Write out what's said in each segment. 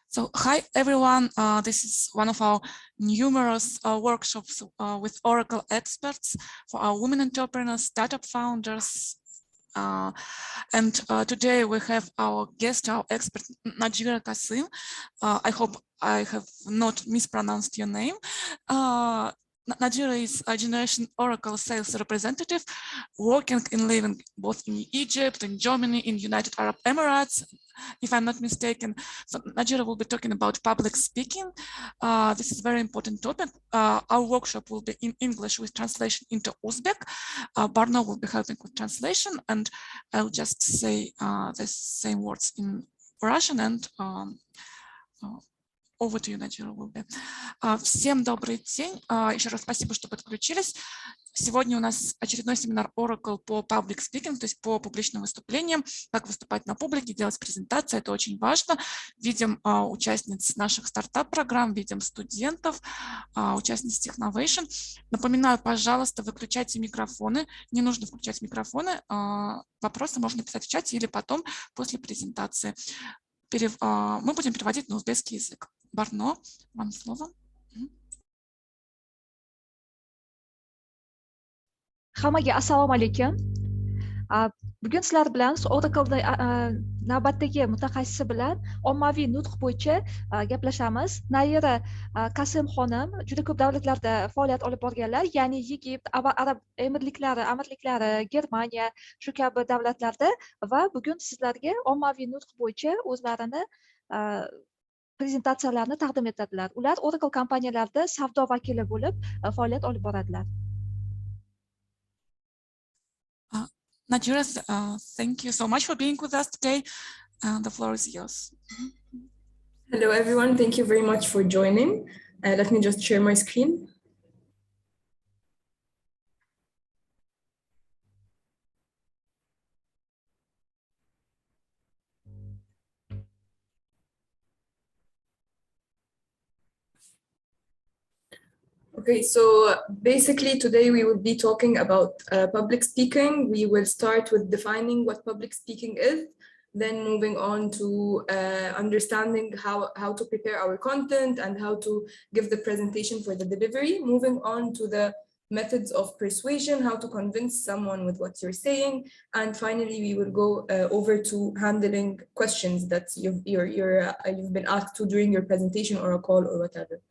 So, hi everyone, this is one of our numerous workshops with Oracle experts for our women entrepreneurs, startup founders. And today we have our guest, our expert, Nayera Kassem. I hope I have not mispronounced your name. Nayera is a GenO Oracle Sales Representative, working and living both in Egypt, in Germany, in United Arab Emirates, if I'm not mistaken. So Nayera will be talking about public speaking. This is a very important topic. Our workshop will be in English with translation into Uzbek. Barno will be helping with translation, and I'll just say the same words in Russian and over to you, Nayera, will be. Всем добрый день. Еще раз спасибо, что подключились. Сегодня у нас очередной семинар Oracle по public speaking, то есть по публичным выступлениям, как выступать на публике, делать презентации. Это очень важно. Видим участниц наших стартап-программ, видим студентов, участниц Technovation. Напоминаю, пожалуйста, выключайте микрофоны. Не нужно включать микрофоны. Вопросы можно писать в чате или потом, после презентации. Мы будем переводить на узбекский язык. Барно, вам слово. Hammaga assalomu alaykum. Bugun sizlar bilan Oracle navbatdagi mutaxassisi bilan ommaviy nutq bo'yicha gaplashamiz. Nayera Kassem xonim juda ko'p davlatlarda faoliyat olib borganlar, ya'ni Egipt, Arab amirliklari, Germaniya shu kabi davlatlarda va bugun sizlarga ommaviy nutq bo'yicha o'zlarini prezentatsiyalarini taqdim etadilar. Ular Oracle kompaniyalarida savdo vakili bo'lib faoliyat olib boradilar. Nayera, thank you so much for being with us today. The floor is yours. Hello, everyone. Thank you very much for joining. Let me just share my screen. Okay, so basically today we will be talking about public speaking. We will start with defining what public speaking is, then moving on to understanding how to prepare our content and how to give the presentation for the delivery, moving on to the methods of persuasion, how to convince someone with what you're saying, and finally we will go over to handling questions that you've been asked to during your presentation or a call or whatever.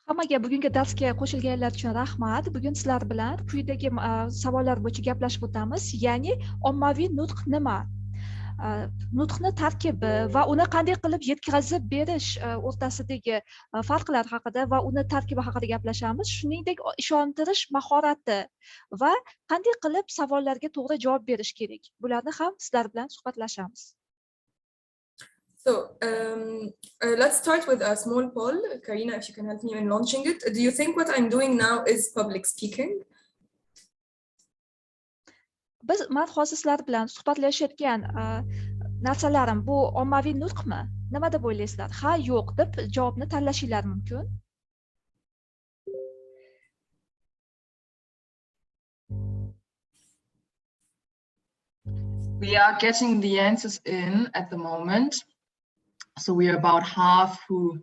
Hammaga bugungi darsga qo'shilganlar uchun rahmat. Bugun sizlar bilan quyidagi savollar bo'yicha gaplashib o'tamiz. Ya'ni ommaviy nutq nima? Nutqni tarkibi va uni qanday qilib yetkazib berish o'rtasidagi farqlar haqida va uni tarkibi haqida gaplashamiz. Shuningdek, ishontirish mahorati va qanday qilib savollarga to'g'ri javob berish kerak. Bularni ham sizlar bilan suhbatlashamiz. So let's start with a small poll. Karina, if you can help me in launching it. Do you think what I'm doing now is public speaking? Men hozir sizlar bilan suhbatlashayotgan narsalarim bu ommaviy nutqmi? Nima deb o'ylaysizlar? Ha, yo'q deb javobni tanlashinglar mumkin. We are getting the answers in at the moment. So we are about half who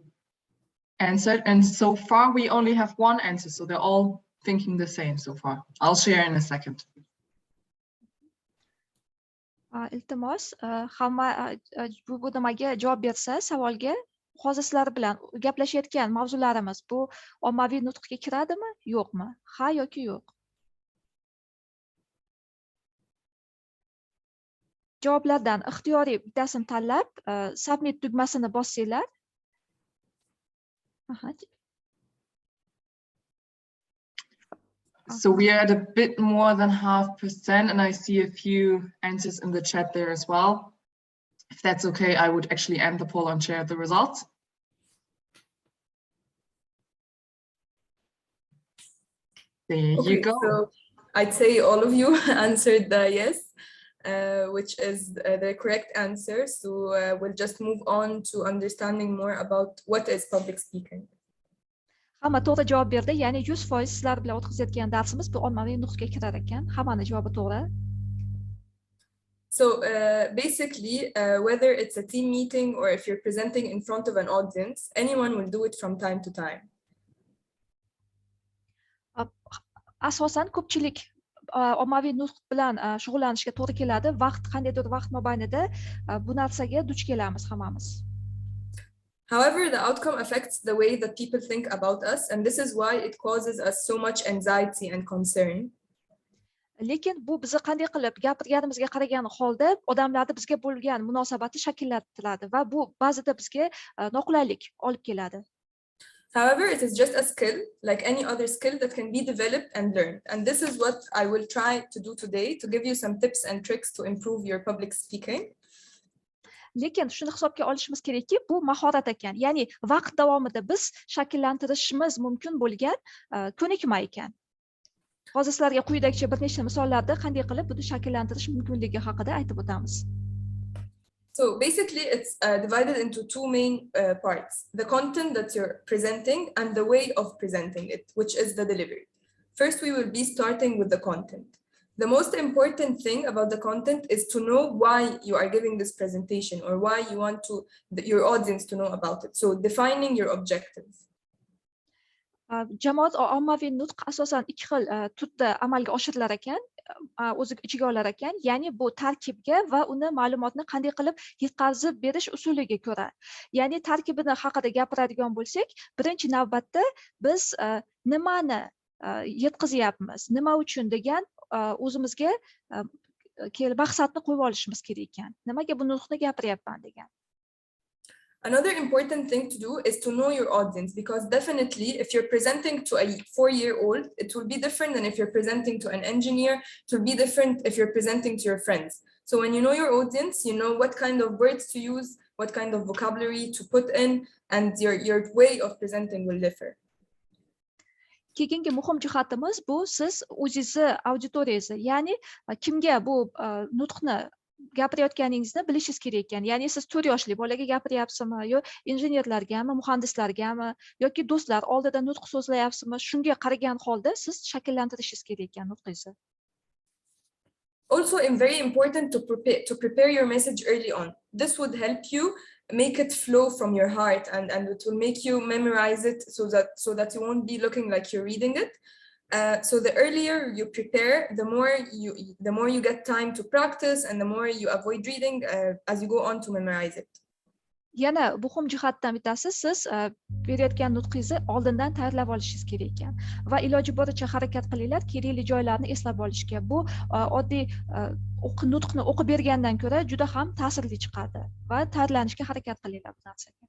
answered, and so far we only have one answer, so they're all thinking the same so far. I'll share in a second. Iltimos, hamma bu nimaga javob bersa, savolga hozir sizlar bilan gaplashayotgan mavzularimiz bu ommaviy nutqga kiradimi, yo'qmi? Ha yoki yo'q? Javoblardan ixtiyoriy bittasini tanlab, submit tugmasini bossanglar. So we are at a bit more than 0.5%, and I see a few answers in the chat there as well. If that's okay, I would actually end the poll and share the results. There you go. So I'd say all of you answered the yes, which is the correct answer. So we'll just move on to understanding more about what is public speaking. Hamma to'g'ri javob berdi, ya'ni 100% sizlar bilan o'tkazayotgan darsimiz bu ommaviy nutqga kirar ekan. Hammani javobi to'g'ri. So basically, whether it's a team meeting or if you're presenting in front of an audience, anyone will do it from time to time. Asosan ko'pchilik ommaviy nutq bilan shug'ullanishga to'g'ri keladi. Qandaydir vaqt mobaynida bu narsaga duch kelamiz hammamiz. However, the outcome affects the way that people think about us, and this is why it causes us so much anxiety and concern. Lekin bu bizni qanday qilib gapirganimizga qaragan holda odamlarda bizga bo'lgan munosabati shakllantiradi va bu ba'zida bizga noqulaylik olib keladi. However, it is just a skill, like any other skill that can be developed and learned. And this is what I will try to do today, to give you some tips and tricks to improve your public speaking. Lekin shuni hisobga olishimiz kerakki, bu mahorat ekan. Ya'ni vaqt davomida biz shakllantirishimiz mumkin bo'lgan ko'nikma ekan. Hozir sizlarga quyidagi bir nechta misollarda qanday qilib buni shakllantirish mumkinligi haqida aytib o'tamiz. So basically, it's divided into two main parts: the content that you're presenting and the way of presenting it, which is the delivery. First, we will be starting with the content. The most important thing about the content is to know why you are giving this presentation or why you want your audience to know about it. So defining your objectives. Jamoat ommaviy nutq asosan ikki xil turda amalga oshirilar ekan, o'z ichiga olar ekan. Ya'ni bu tarkibga va uni ma'lumotni qanday qilib yetkazib berish usuliga ko'ra. Ya'ni tarkibini haqida gapiradigan bo'lsak, birinchi navbatda biz nimani yetkazyapmiz, nima uchun degan o'zimizga maqsadni qo'yib olishimiz kerak ekan. Nimaga bu nutqni gapiryapman degan. Another important thing to do is to know your audience, because definitely if you're presenting to a 4-year-old, it will be different than if you're presenting to an engineer. It will be different if you're presenting to your friends. So when you know your audience, you know what kind of words to use, what kind of vocabulary to put in, and your way of presenting will differ. Keyingi muhim jihatimiz bu siz o'zingizni auditoriyangizni, ya'ni kimga bu nutqni gapirayotganingizni bilishingiz kerak ekan. Ya'ni siz 4 yoshli bolaga gapiryapsizmi, yo injenerlargami, muhandislargami yoki do'stlar oldida nutq so'zlayapsizmi, shunga qaragan holda siz shakllantirishingiz kerak ekan nutqingizni. Also, it's very important to prepare your message early on. This would help you make it flow from your heart, and it will make you memorize it so that you won't be looking like you're reading it. So the earlier you prepare, the more you get time to practice, and the more you avoid reading as you go on to memorize it. Yana muhim jihatdan bittasi, siz berayotgan nutqingizni oldindan tayyorlab olishingiz kerak ekan va iloji boricha harakat qilinglar kerakli joylarni eslab olishga. Bu oddiy nutqni o'qib bergandan ko'ra juda ham ta'sirli chiqadi va tayyorlanishga harakat qilinglar bu narsaga.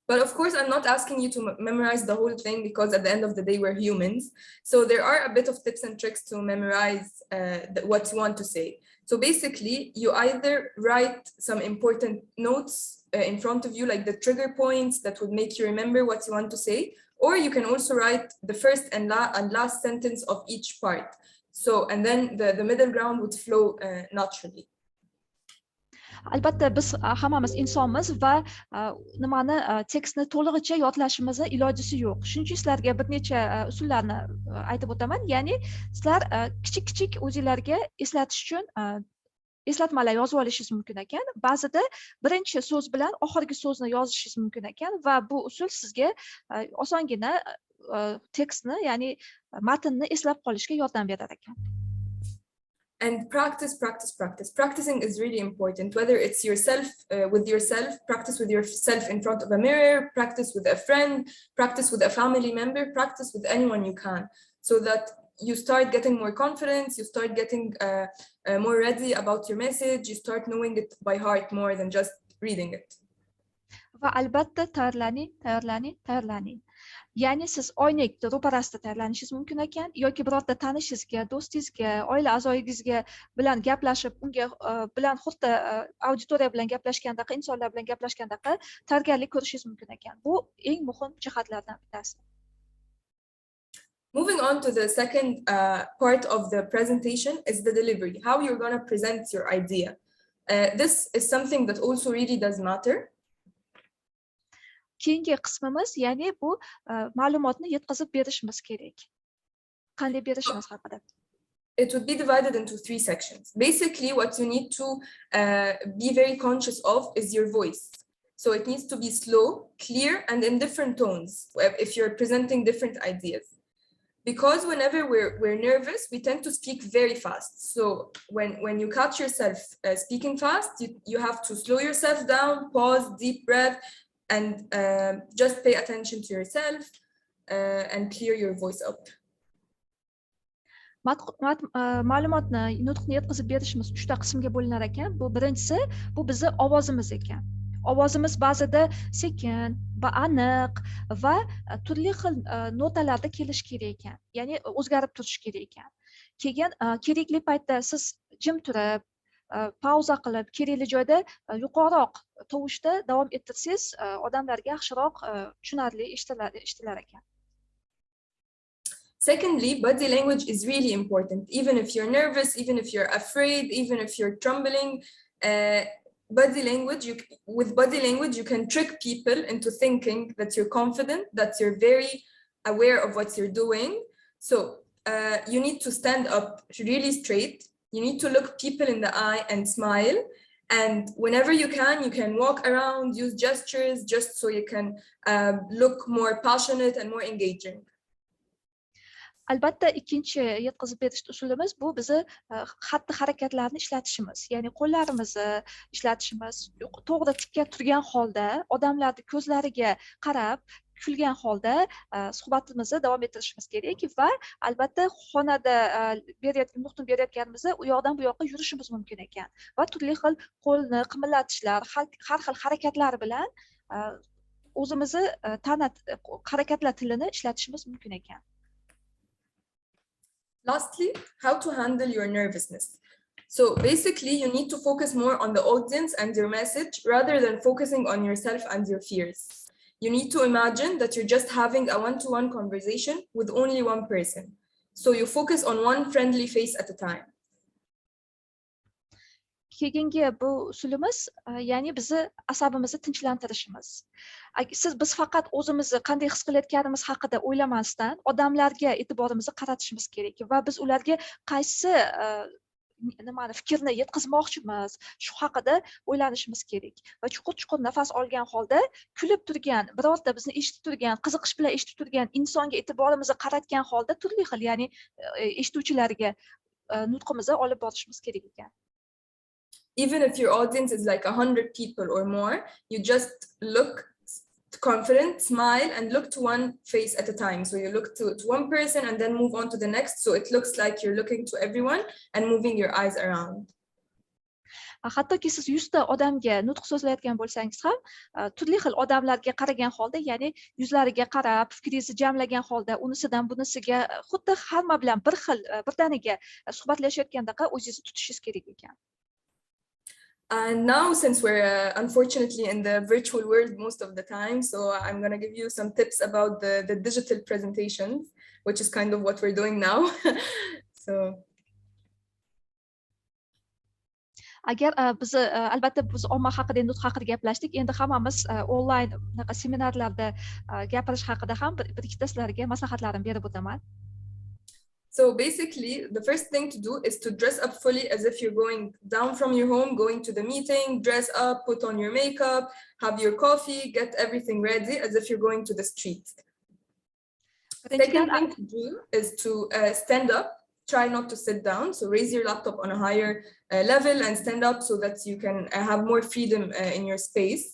But of course, I'm not asking you to memorize the whole thing, because at the end of the day, we're humans. So there are a bit of tips and tricks to memorize what you want to say. So basically, you either write some important notes in front of you, like the trigger points that would make you remember what you want to say, or you can also write the first and last sentence of each part. So, and then the middle ground would flow naturally. Albatta biz hammamiz insonmiz va nimani tekstni to'lig'icha yodlashimizning ilojisi yo'q. Shuning uchun sizlarga bir necha usullarni aytib o'taman. Ya'ni sizlar kichik o'zingizlarga eslatish uchun eslatmalar yozib olishingiz mumkin ekan. Ba'zida birinchi so'z bilan oxirgi so'zni yozishingiz mumkin ekan va bu usul sizga osongina tekstni, ya'ni matnni eslab qolishga yordam berar ekan. And practice. Practicing is really important, whether it's yourself, with yourself, practice with yourself in front of a mirror, practice with a friend, practice with a family member, practice with anyone you can, so that you start getting more confidence, you start getting more ready about your message, you start knowing it by heart more than just reading it. Va albatta tayyorlaning. Ya'ni siz oynak ro'parasida tayyorlanishingiz mumkin ekan yoki birorta tanishingizga, do'stingizga, oila a'zoyingizga bilan gaplashib, unga bilan xuddi auditoriya bilan gaplashgandaqa, insonlar bilan gaplashgandaqa tayyorgarlik ko'rishingiz mumkin ekan. Bu eng muhim jihatlardan bittasi. Moving on to the second part of the presentation is the delivery, how you're going to present your idea. This is something that also really does matter. Keyingi qismimiz, ya'ni bu ma'lumotni yetkazib berishimiz kerak. Qanday berishimiz haqida. it would be divided into 3 sections. Basically, what you need to be very conscious of is your voice. So it needs to be slow, clear, and in different tones if you're presenting different ideas. Because whenever we're nervous, we tend to speak very fast. So when you catch yourself speaking fast, you have to slow yourself down, pause, deep breath, and just pay attention to yourself and clear your voice up. Ma'lumotni nutqni yetkazib berishimiz 3 ta qismga bo'linar ekan. Bu birinchisi, bu bizni ovozimiz ekan. Ovozimiz ba'zida sekin va aniq va turli xil notalarda kelish kerak ekan. Ya'ni o'zgarib turishi kerak ekan. Keyin kerakli paytda siz jim turib, pauza qilib, kerakli joyda yuqoriroq tovushda davom ettirsangiz, odamlarga yaxshiroq tushunarli eshitilar ekan. Secondly, body language is really important. Even if you're nervous, even if you're afraid, even if you're trembling, with body language, you can trick people into thinking that you're confident, that you're very aware of what you're doing. So you need to stand up really straight. You need to look people in the eye and smile. And whenever you can walk around, use gestures, just so you can look more passionate and more engaging. Albatta, ikkinchi yetkazib berish usulimiz bu bizni xatti harakatlarni ishlatishimiz, ya'ni qo'llarimizni ishlatishimiz, to'g'ri tikka turgan holda, odamlarning ko'zlariga qarab, kulgan holda suhbatimizni davom ettirishimiz kerak va albatta xonada nutqni berayotganimizda u yoqdan bu yoqqa yurishimiz mumkin ekan va turli xil qo'lni qimillatishlar, har xil harakatlar bilan o'zimizni tana harakatlar tilini ishlatishimiz mumkin ekan. Lastly, how to handle your nervousness. So basically, you need to focus more on the audience and your message rather than focusing on yourself and your fears. You need to imagine that you're just having a one-to-one conversation with only one person. So you focus on one friendly face at a time. Keyingi bu usulimiz, ya'ni bizni asabimizni tinchlantirishimiz. Biz faqat o'zimizni qanday his qilayotganimiz haqida o'ylamasdan, odamlarga e'tiborimizni qaratishimiz kerak va biz ularga qaysi fikrni yetkazmoqchimiz, shu haqida o'ylanishimiz kerak. Va chuqur nafas olgan holda, kulib turgan, birorta bizni eshitib turgan, qiziqish bilan eshitib turgan insonga e'tiborimizni qaratgan holda turli xil, ya'ni eshituvchilarga nutqimizni olib borishimiz kerak ekan. Even if your audience is like 100 people or more, you just look confident, smile, and look to one face at a time. So you look to one person and then move on to the next. So it looks like you're looking to everyone and moving your eyes around. Hattoki siz 100 ta odamga nutq so'zlayotgan bo'lsangiz ham, turli xil odamlarga qaragan holda, ya'ni yuzlariga qarab, fikringizni jamlagan holda, unisidan bunisiga xuddi hamma bilan bir xil, birdaniga suhbatlashayotgandaqa o'zingizni tutishingiz kerak ekan. And now, since we're unfortunately in the virtual world most of the time, so I'm going to give you some tips about the digital presentations, which is kind of what we're doing now. So. Agar biz albatta biz omma haqida, nutq haqida gaplashdik, endi hammamiz onlayn seminarlarda gapirish haqida ham bir ikkita sizlarga maslahatlarim berib o'taman. So basically, the first thing to do is to dress up fully as if you're going down from your home, going to the meeting, dress up, put on your makeup, have your coffee, get everything ready as if you're going to the street. Second thing to do is to stand up, try not to sit down. So raise your laptop on a higher level and stand up so that you can have more freedom in your space.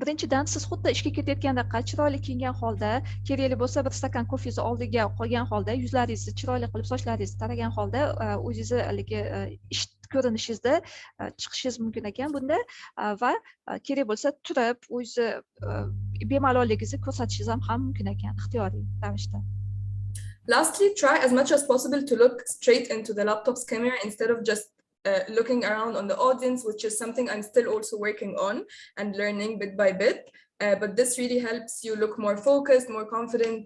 Birinchidan siz xuddi ishga ketayotgandaqa chiroyli kiyingan holda, kerakli bo'lsa bir stakan kofezni oldiga qo'ygan holda, yuzlaringizni chiroyli qilib, sochlaringizni taragan holda o'zingizni ish ko'rinishingizda chiqishingiz mumkin ekan bunda va kerak bo'lsa turib o'zingizni bemalolligingizni ko'rsatishingiz ham mumkin ekan ixtiyoriy ravishda. Lastly, try as much as possible to look straight into the laptop's camera instead of just looking around on the audience, which is something I'm still also working on and learning bit by bit. But this really helps you look more focused, more confident.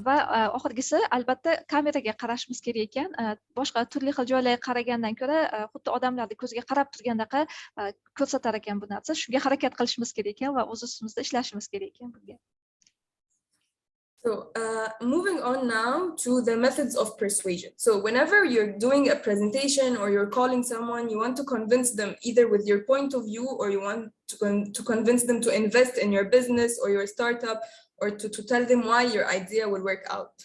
Va oxirgisi albatta kameraga qarashimiz kerak ekan. Boshqa turli xil joylarga qaragandan ko'ra, xuddi odamlarning ko'ziga qarab turgandaqa ko'rsatar ekan bu narsa. Shunga harakat qilishimiz kerak ekan va o'z ustimizda ishlashimiz kerak ekan bunga. So So moving on now to the methods of persuasion. So whenever you're doing a presentation or you're calling someone, you want to convince them either with your point of view, or you want to convince them to invest in your business or your startup, or to tell them why your idea will work out.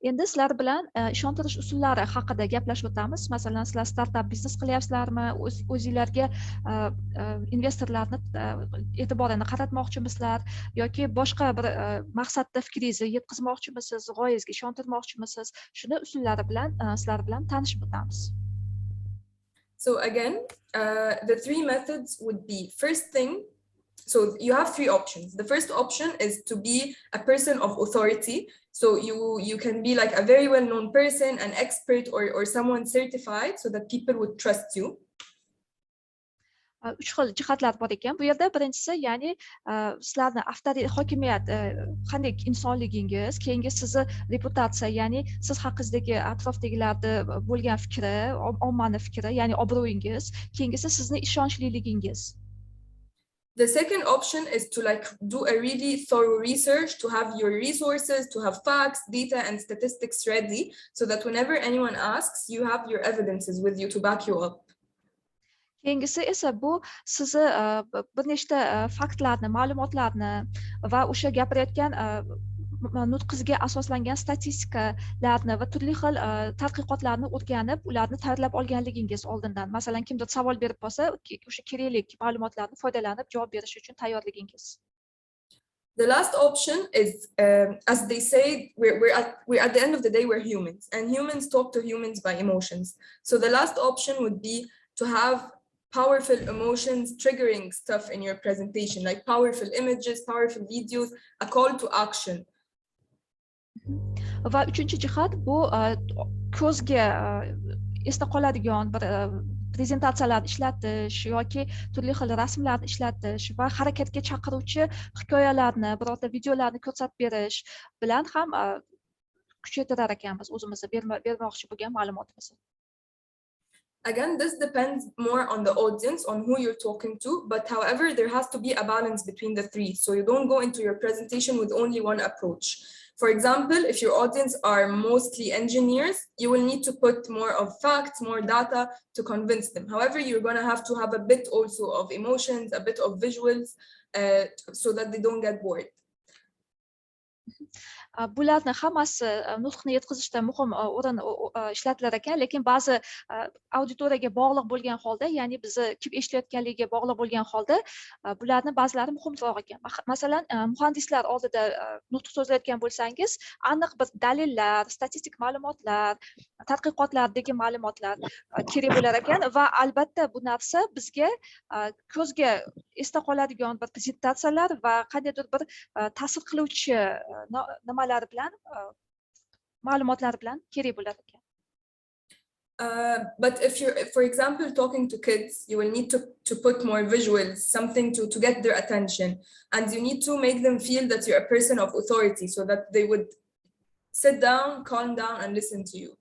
Endi sizlar bilan ishontirish usullari haqida gaplashib o'tamiz. Masalan, sizlar startup biznes qilyapsizlarmi? O'zingizlarga investorlarni e'tiborini qaratmoqchimisizlar yoki boshqa bir maqsadda fikringizni yetkazmoqchimisiz, g'oyangizga ishontirmoqchimisiz? Shuni usullari bilan sizlar bilan tanishib o'tamiz. So again, the three methods would be, first thing, so you have three options. The first option is to be a person of authority. So you can be like a very well-known person, an expert, or someone certified, so that people would trust you. Uch xil jihatlar bor ekan. Bu yerda birinchisi, ya'ni sizlarni hokimiyat, qanday insonligingiz, keyingi sizni reputatsiya, ya'ni siz haqingizdagi atrofdagilarda bo'lgan fikri, ommani fikri, ya'ni obro'yingiz, keyingisi sizni ishonchligingiz. The second option is to like do a really thorough research, to have your resources, to have facts, data, and statistics ready, so that whenever anyone asks, you have your evidences with you to back you up. Keyingisi esa bu sizni bir nechta faktlarni, ma'lumotlarni va o'sha gapirayotgan nutqingizga asoslangan statistikalarni va turli xil tadqiqotlarni o'rganib, ularni tayyorlab olganligingiz oldindan. Masalan, kimdir savol berib qolsa, o'sha kerakli ma'lumotlarni foydalanib javob berish uchun tayyorligingiz. The last option is, as they say, we're at the end of the day, we're humans, and humans talk to humans by emotions. So the last option would be to have powerful emotions triggering stuff in your presentation, like powerful images, powerful videos, a call to action. Va uchinchi jihat bu ko'zga esda qoladigan bir prezentatsiyalarni ishlatish yoki turli xil rasmlarni ishlatish va harakatga chaqiruvchi hikoyalarni, birorta videolarni ko'rsatib berish bilan ham kuchaytirar ekanmiz o'zimizni bermoqchi bo'lgan ma'lumotimizni. Again, this depends more on the audience, on who you're talking to, but however, there has to be a balance between the three. So you don't go into your presentation with only one approach. For example, if your audience are mostly engineers, you will need to put more of facts, more data to convince them. However, you're going to have a bit also of emotions, a bit of visuals, so that they don't get bored. Bularni hammasi nutqni yetkazishda muhim o'rin ishlatilar ekan, lekin ba'zi auditoriyaga bog'liq bo'lgan holda, ya'ni bizni kim eshitayotganligiga bog'liq bo'lgan holda bularni ba'zilari muhimroq ekan. Masalan, muhandislar oldida nutq so'zlayotgan bo'lsangiz, aniq bir dalillar, statistik ma'lumotlar, tadqiqotlardagi ma'lumotlar kerak bo'lar ekan va albatta bu narsa bizga ko'zga esda qoladigan bir prezentatsiyalar va qandaydir bir ta'sir qiluvchi nimalar bilan ma'lumotlar bilan kerak bo'lar ekan. But if you're, for example, talking to kids, you will need to put more visuals, something to get their attention, and you need to make them feel that you're a person of authority, so that they would sit down, calm down, and listen to you.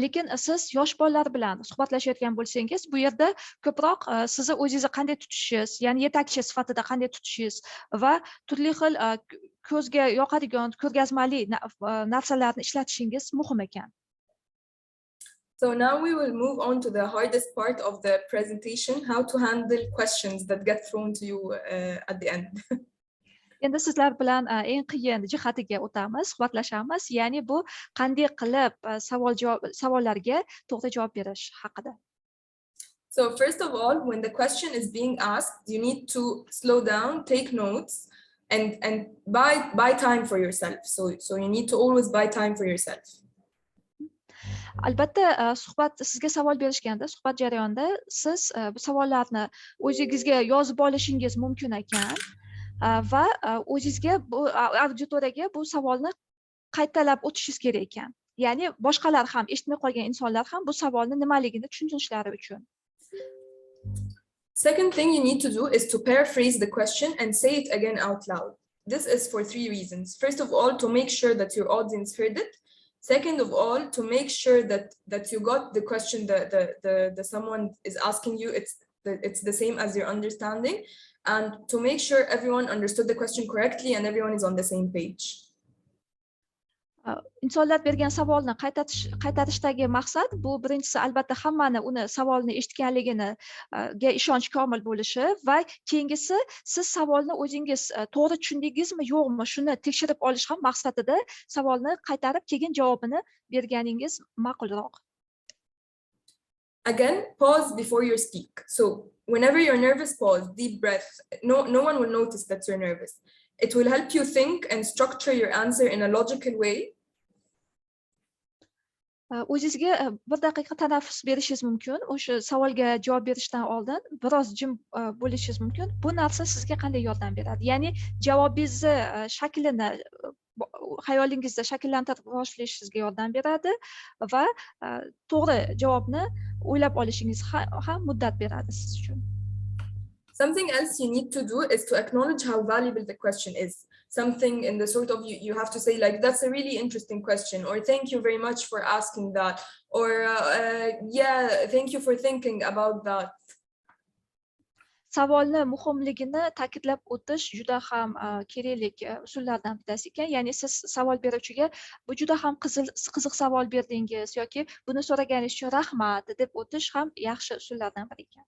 Lekin siz yosh bolalar bilan suhbatlashayotgan bo'lsangiz, bu yerda ko'proq sizni o'zingizni qanday tutishingiz, ya'ni yetakchi sifatida qanday tutishingiz va turli xil ko'zga yoqadigan, ko'rgazmali narsalarni ishlatishingiz muhim ekan. So now we will move on to the hardest part of the presentation, how to handle questions that get thrown to you at the end. Endi sizlar bilan eng qiyin jihatiga o'tamiz, suhbatlashamiz, ya'ni bu qanday qilib savollarga to'g'ri javob berish haqida. So first of all, when the question is being asked, you need to slow down, take notes, and buy time for yourself. So you need to always buy time for yourself. Albatta, sizga savol berishganda, suhbat jarayonida siz bu savollarni o'zingizga yozib olishingiz mumkin ekan va o'zingizga bu auditoriyaga bu savolni qaytalab o'tishingiz kerak ekan. Ya'ni boshqalar ham, eshitmay qolgan insonlar ham bu savolni nimaligini tushunishlari uchun. Second thing you need to do is to paraphrase the question and say it again out loud. This is for three reasons. First of all, to make sure that your audience heard it. Second of all, to make sure that you got the question the someone is asking you, it's the same as your understanding, and to make sure everyone understood the question correctly and everyone is on the same page. insonlar bergan savolni qaytarishdagi maqsad bu birinchisi albatta hammani uni savolni eshitganligiga ishonch komil bo'lishi va keyingisi siz savolni o'zingiz to'g'ri tushundingizmi yo'qmi shuni tekshirib olish ham maqsadida savolni qaytarib keyin javobini berganingiz ma'qulroq. Again, pause before you speak. So whenever you're nervous, pause, deep breath. No one will notice that you're nervous. It will help you think and structure your answer in a logical way. O'zingizga bir daqiqa tanaffus berishingiz mumkin. O'sha savolga javob berishdan oldin biroz jim bo'lishingiz mumkin. Bu narsa sizga qanday yordam beradi? Ya'ni javobingizni shaklini xayolingizda shakllantirib boshlashingizga yordam beradi va to'g'ri javobni o'ylab olishingiz ham muddat beradi siz uchun. Something else you need to do is to acknowledge how valuable the question is. Something in the sort of you have to say like, that's a really interesting question, or thank you very much for asking that, or yeah, thank you for thinking about that. Savolni muhimligini ta'kidlab o'tish juda ham kerakli usullardan bittasi ekan. Ya'ni siz savol beruvchiga bu juda ham qiziq savol berdingiz yoki buni so'raganingiz uchun rahmat deb o'tish ham yaxshi usullardan biri ekan.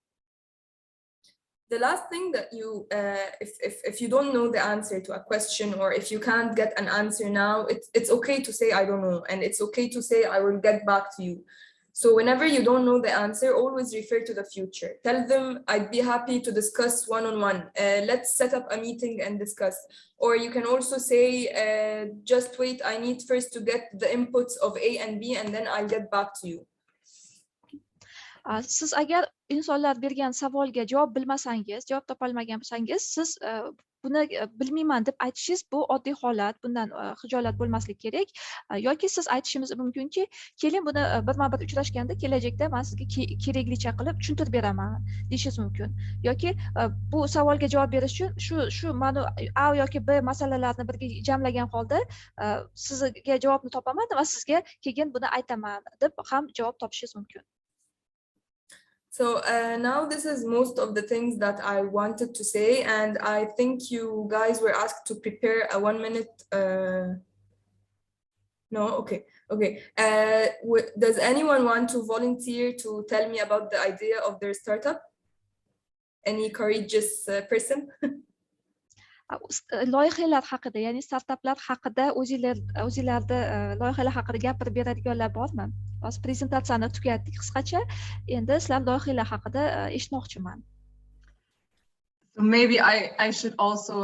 The last thing that you, if you don't know the answer to a question, or if you can't get an answer now, it's okay to say I don't know, and it's okay to say I will get back to you. So whenever you don't know the answer, always refer to the future. Tell them I'd be happy to discuss one-on-one. Let's set up a meeting and discuss. Or you can also say, just wait, I need first to get the inputs of A and B, and then I'll get back to you. Siz agar insonlar bergan savolga javob bilmasangiz, javob topolmagan bo'lsangiz, siz buni bilmayman deb aytishingiz bu oddiy holat, bundan xijolat bo'lmaslik kerak. Yoki siz aytishingiz mumkinki, keling buni birma-bir uchrashganda kelajakda men sizga keraklicha qilib tushuntirib beraman deyishingiz mumkin. Yoki bu savolga javob berish uchun shu mana A yoki B masalalarni birga jamlagan holda sizga javobni topaman va sizga keyin buni aytaman deb ham javob topishingiz mumkin. So now this is most of the things that I wanted to say, and I think you guys were asked to prepare a 1 minute. No, okay. Does anyone want to volunteer to tell me about the idea of their startup? Any courageous person? Loyihalar haqida, ya'ni startaplar haqida o'zingizlarda loyihalar haqida gapirib beradiganlar bormi? Hozir prezentatsiyani tugatdik qisqacha. Endi sizlar loyihalar haqida eshitmoqchiman. So maybe I should also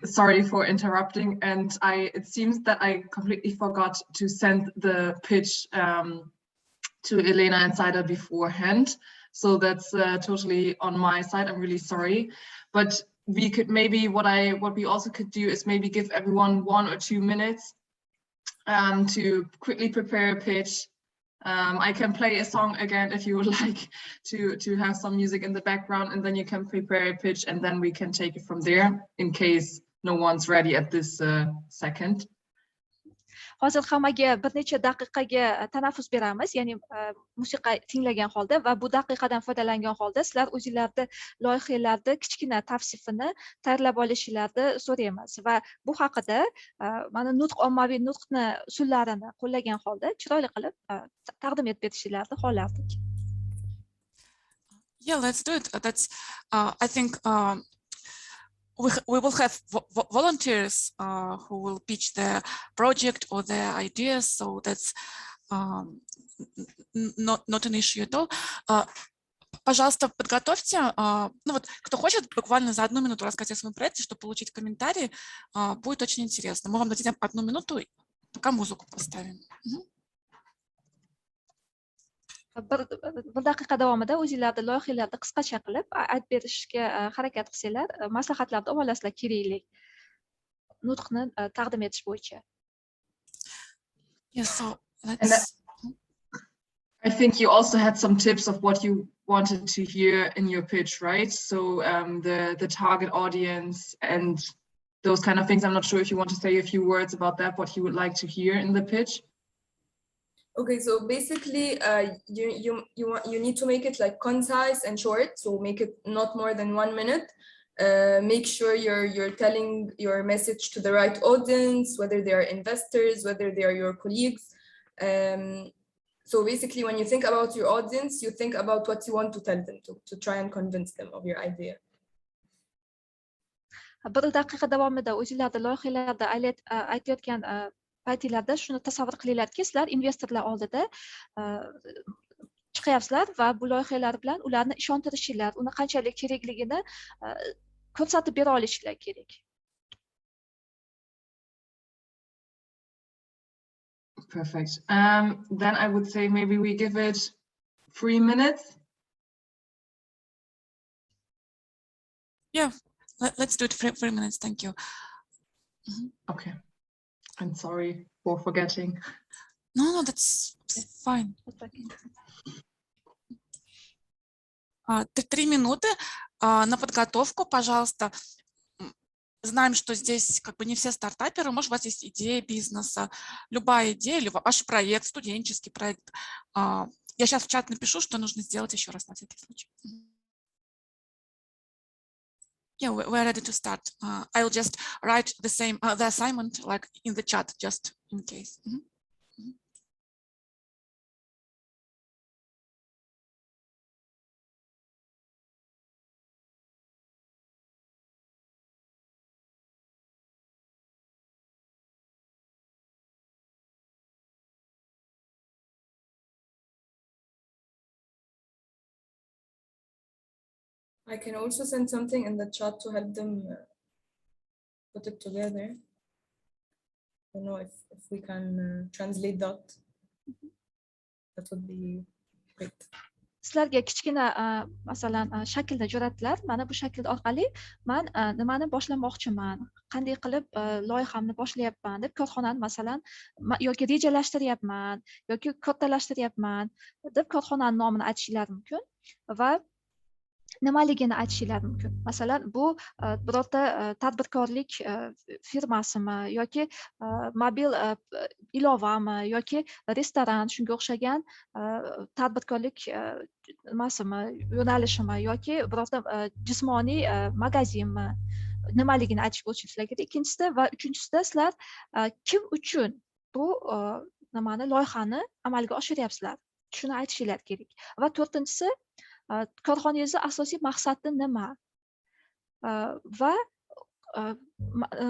sorry for interrupting, and it seems that I completely forgot to send the pitch to Elena and Saida beforehand. So that's totally on my side. I'm really sorry, but we could maybe what we also could do is maybe give everyone 1 or 2 minutes to quickly prepare a pitch. I can play a song again if you would like to have some music in the background, and then you can prepare a pitch, and then we can take it from there in case no one's ready at this second. Hozir hammaga bir necha daqiqaga tanaffus beramiz, ya'ni musiqa tinglagan holda va bu daqiqadan foydalangan holda sizlar o'zingizlarda loyihalarda kichkina tavsifini tayyorlab olishinglarni so'raymiz va bu haqida mana ommaviy nutqni usullarini qo'llagan holda chiroyli qilib taqdim etib berishinglarni xohlardik. Yeah, let's do it. That's I think we will have volunteers who will pitch their project or their ideas, so that's not an issue at all. Пожалуйста, подготовьте, ну вот, кто хочет буквально за 1 минуту рассказать о своем проекте, чтобы получить комментарии, будет очень интересно. Мы вам дадим 1 минуту, пока музыку поставим. Bir daqiqa davomida o'zingizlarda loyihalarni qisqacha qilib aytib berishga harakat qilsanglar, maslahatlarni olib olasizlar kerakli nutqni taqdim etish bo'yicha. Yes, so let's... I think you also had some tips of what you wanted to hear in your pitch, right? So the target audience and those kind of things. I'm not sure if you want to say a few words about that, what you would like to hear in the pitch. Okay, so basically, you need to make it like concise and short. So make it not more than 1 minute. Make sure you're telling your message to the right audience, whether they are investors, whether they are your colleagues. So basically, when you think about your audience, you think about what you want to tell them to try and convince them of your idea. Bir daqiqa davomida o'zingizlarni loyihalarda aytayotgan paytinglarda shuni tasavvur qilinglarki, sizlar investorlar oldida chiqyapsizlar va bu loyihalar bilan ularni ishontirishinglar, uni qanchalik kerakligini ko'rsatib bera olishinglar kerak. Perfect. Then I would say maybe we give it 3 minutes. Yeah, let's do it for 3 minutes. Thank you. Okay. I'm sorry for forgetting. No, that's fine. 3 минуты на подготовку, пожалуйста. Знаем, что здесь как бы не все стартаперы, может, у вас есть идея бизнеса, любая идея, или ваш проект, студенческий проект. Я сейчас в чат напишу, что нужно сделать еще раз на всякий случай. Yeah, we're ready to start. I'll just write the assignment like in the chat, just in case. I can also send something in the chat to help them put it together. I don't know if we can translate that. That would be great. Sizlarga kichkina masalan shaklda jo'natdilar. Mana bu shakl orqali men nimani boshlamoqchiman, qanday qilib loyihamni boshlayapman deb korxonani masalan yoki rejalashtiryapman yoki kattalashtiryapman deb korxonaning nomini aytishingiz mumkin va nimaligini aytishingiz mumkin. Masalan, bu birorta tadbirkorlik firmasimi yoki mobil ilovami yoki restoran, shunga o'xshagan tadbirkorlik nimasimi, yo'nalishimi yoki birorta jismoniy magazinmi, nimaligini aytishga o'tishingiz kerak. Ikkinchisida va uchinchisi sizlar kim uchun bu nimani loyihani amalga oshiryapsizlar, shuni aytishingiz kerak. Va to'rtinchisi, korxonangizni asosiy maqsadi nima va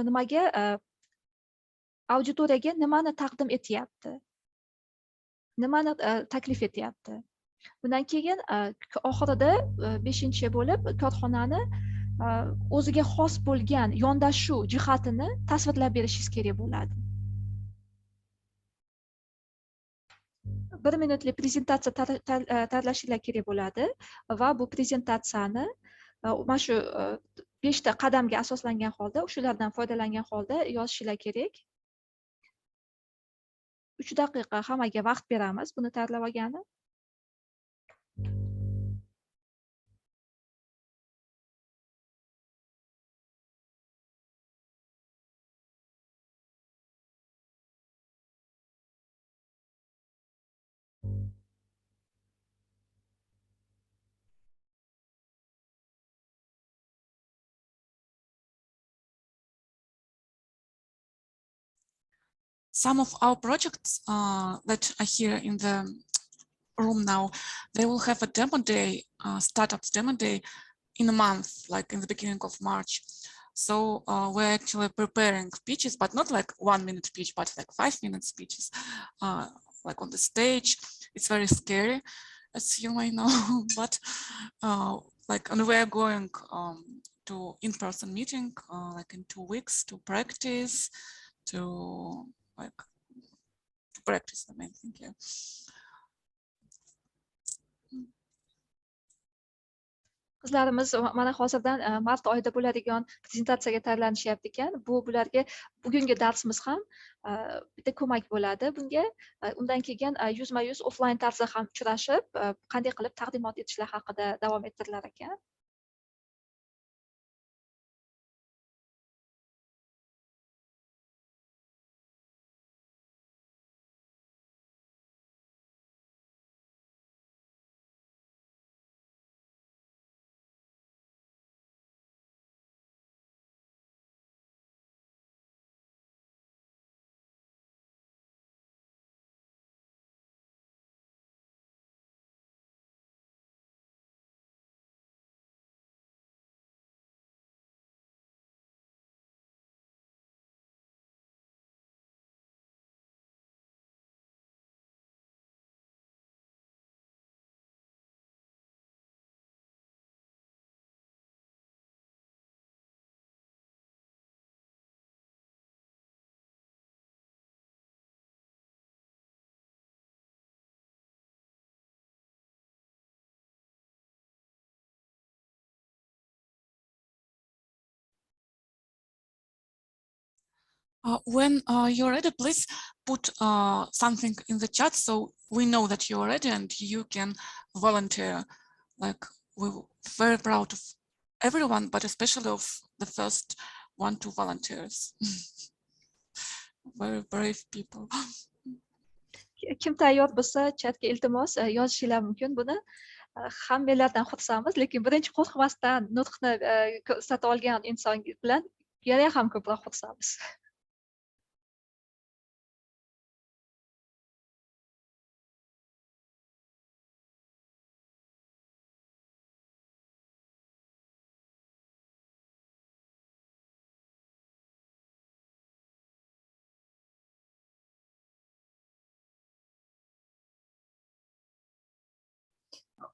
nimaga auditoriyaga nimani taqdim etyapti, nimani taklif etyapti. Bundan keyin oxirida 5-chi bo'lib korxonani o'ziga xos bo'lgan yondashuv jihatini tasvirlab berishingiz kerak bo'ladi. 1 minutlik prezentatsiya tayyorlashingiz kerak bo'ladi va bu prezentatsiyani mana shu 5 ta qadamga asoslangan holda, shulardan foydalangan holda yozishingiz kerak. 3 daqiqa hammaga vaqt beramiz buni tayyorlab olgani. Some of our projects that are here in the room now, they will have a demo day, startups demo day in a month, like in the beginning of March. So we're actually preparing pitches, but not like 1 minute pitch, but like 5 minute speeches, like on the stage. It's very scary, as you might know, but like, and we're going to in-person meeting like in 2 weeks to practice, to practice the main thing. Yeah. Qizlarimiz mana hozirdan mart oyida bo'ladigan prezentatsiyaga tayyorlanishyapti ekan. Bu bularga bugungi darsimiz ham bitta ko'mak bo'ladi bunga. Undan keyin yuzma-yuz offline tarzda ham uchrashib, qanday qilib taqdimot etishlar haqida davom ettirilar ekan. When you're ready, please put something in the chat so we know that you're ready and you can volunteer. Like, we're very proud of everyone, but especially of the first 1-2 volunteers. Very brave people. Kim tayyor bo'lsa, chatga iltimos yozishinglar mumkin buni. Hammalardan xursandmiz, lekin birinchi qo'rqmasdan nutqni ko'rsata olgan inson bilan yana ham ko'proq xursandmiz.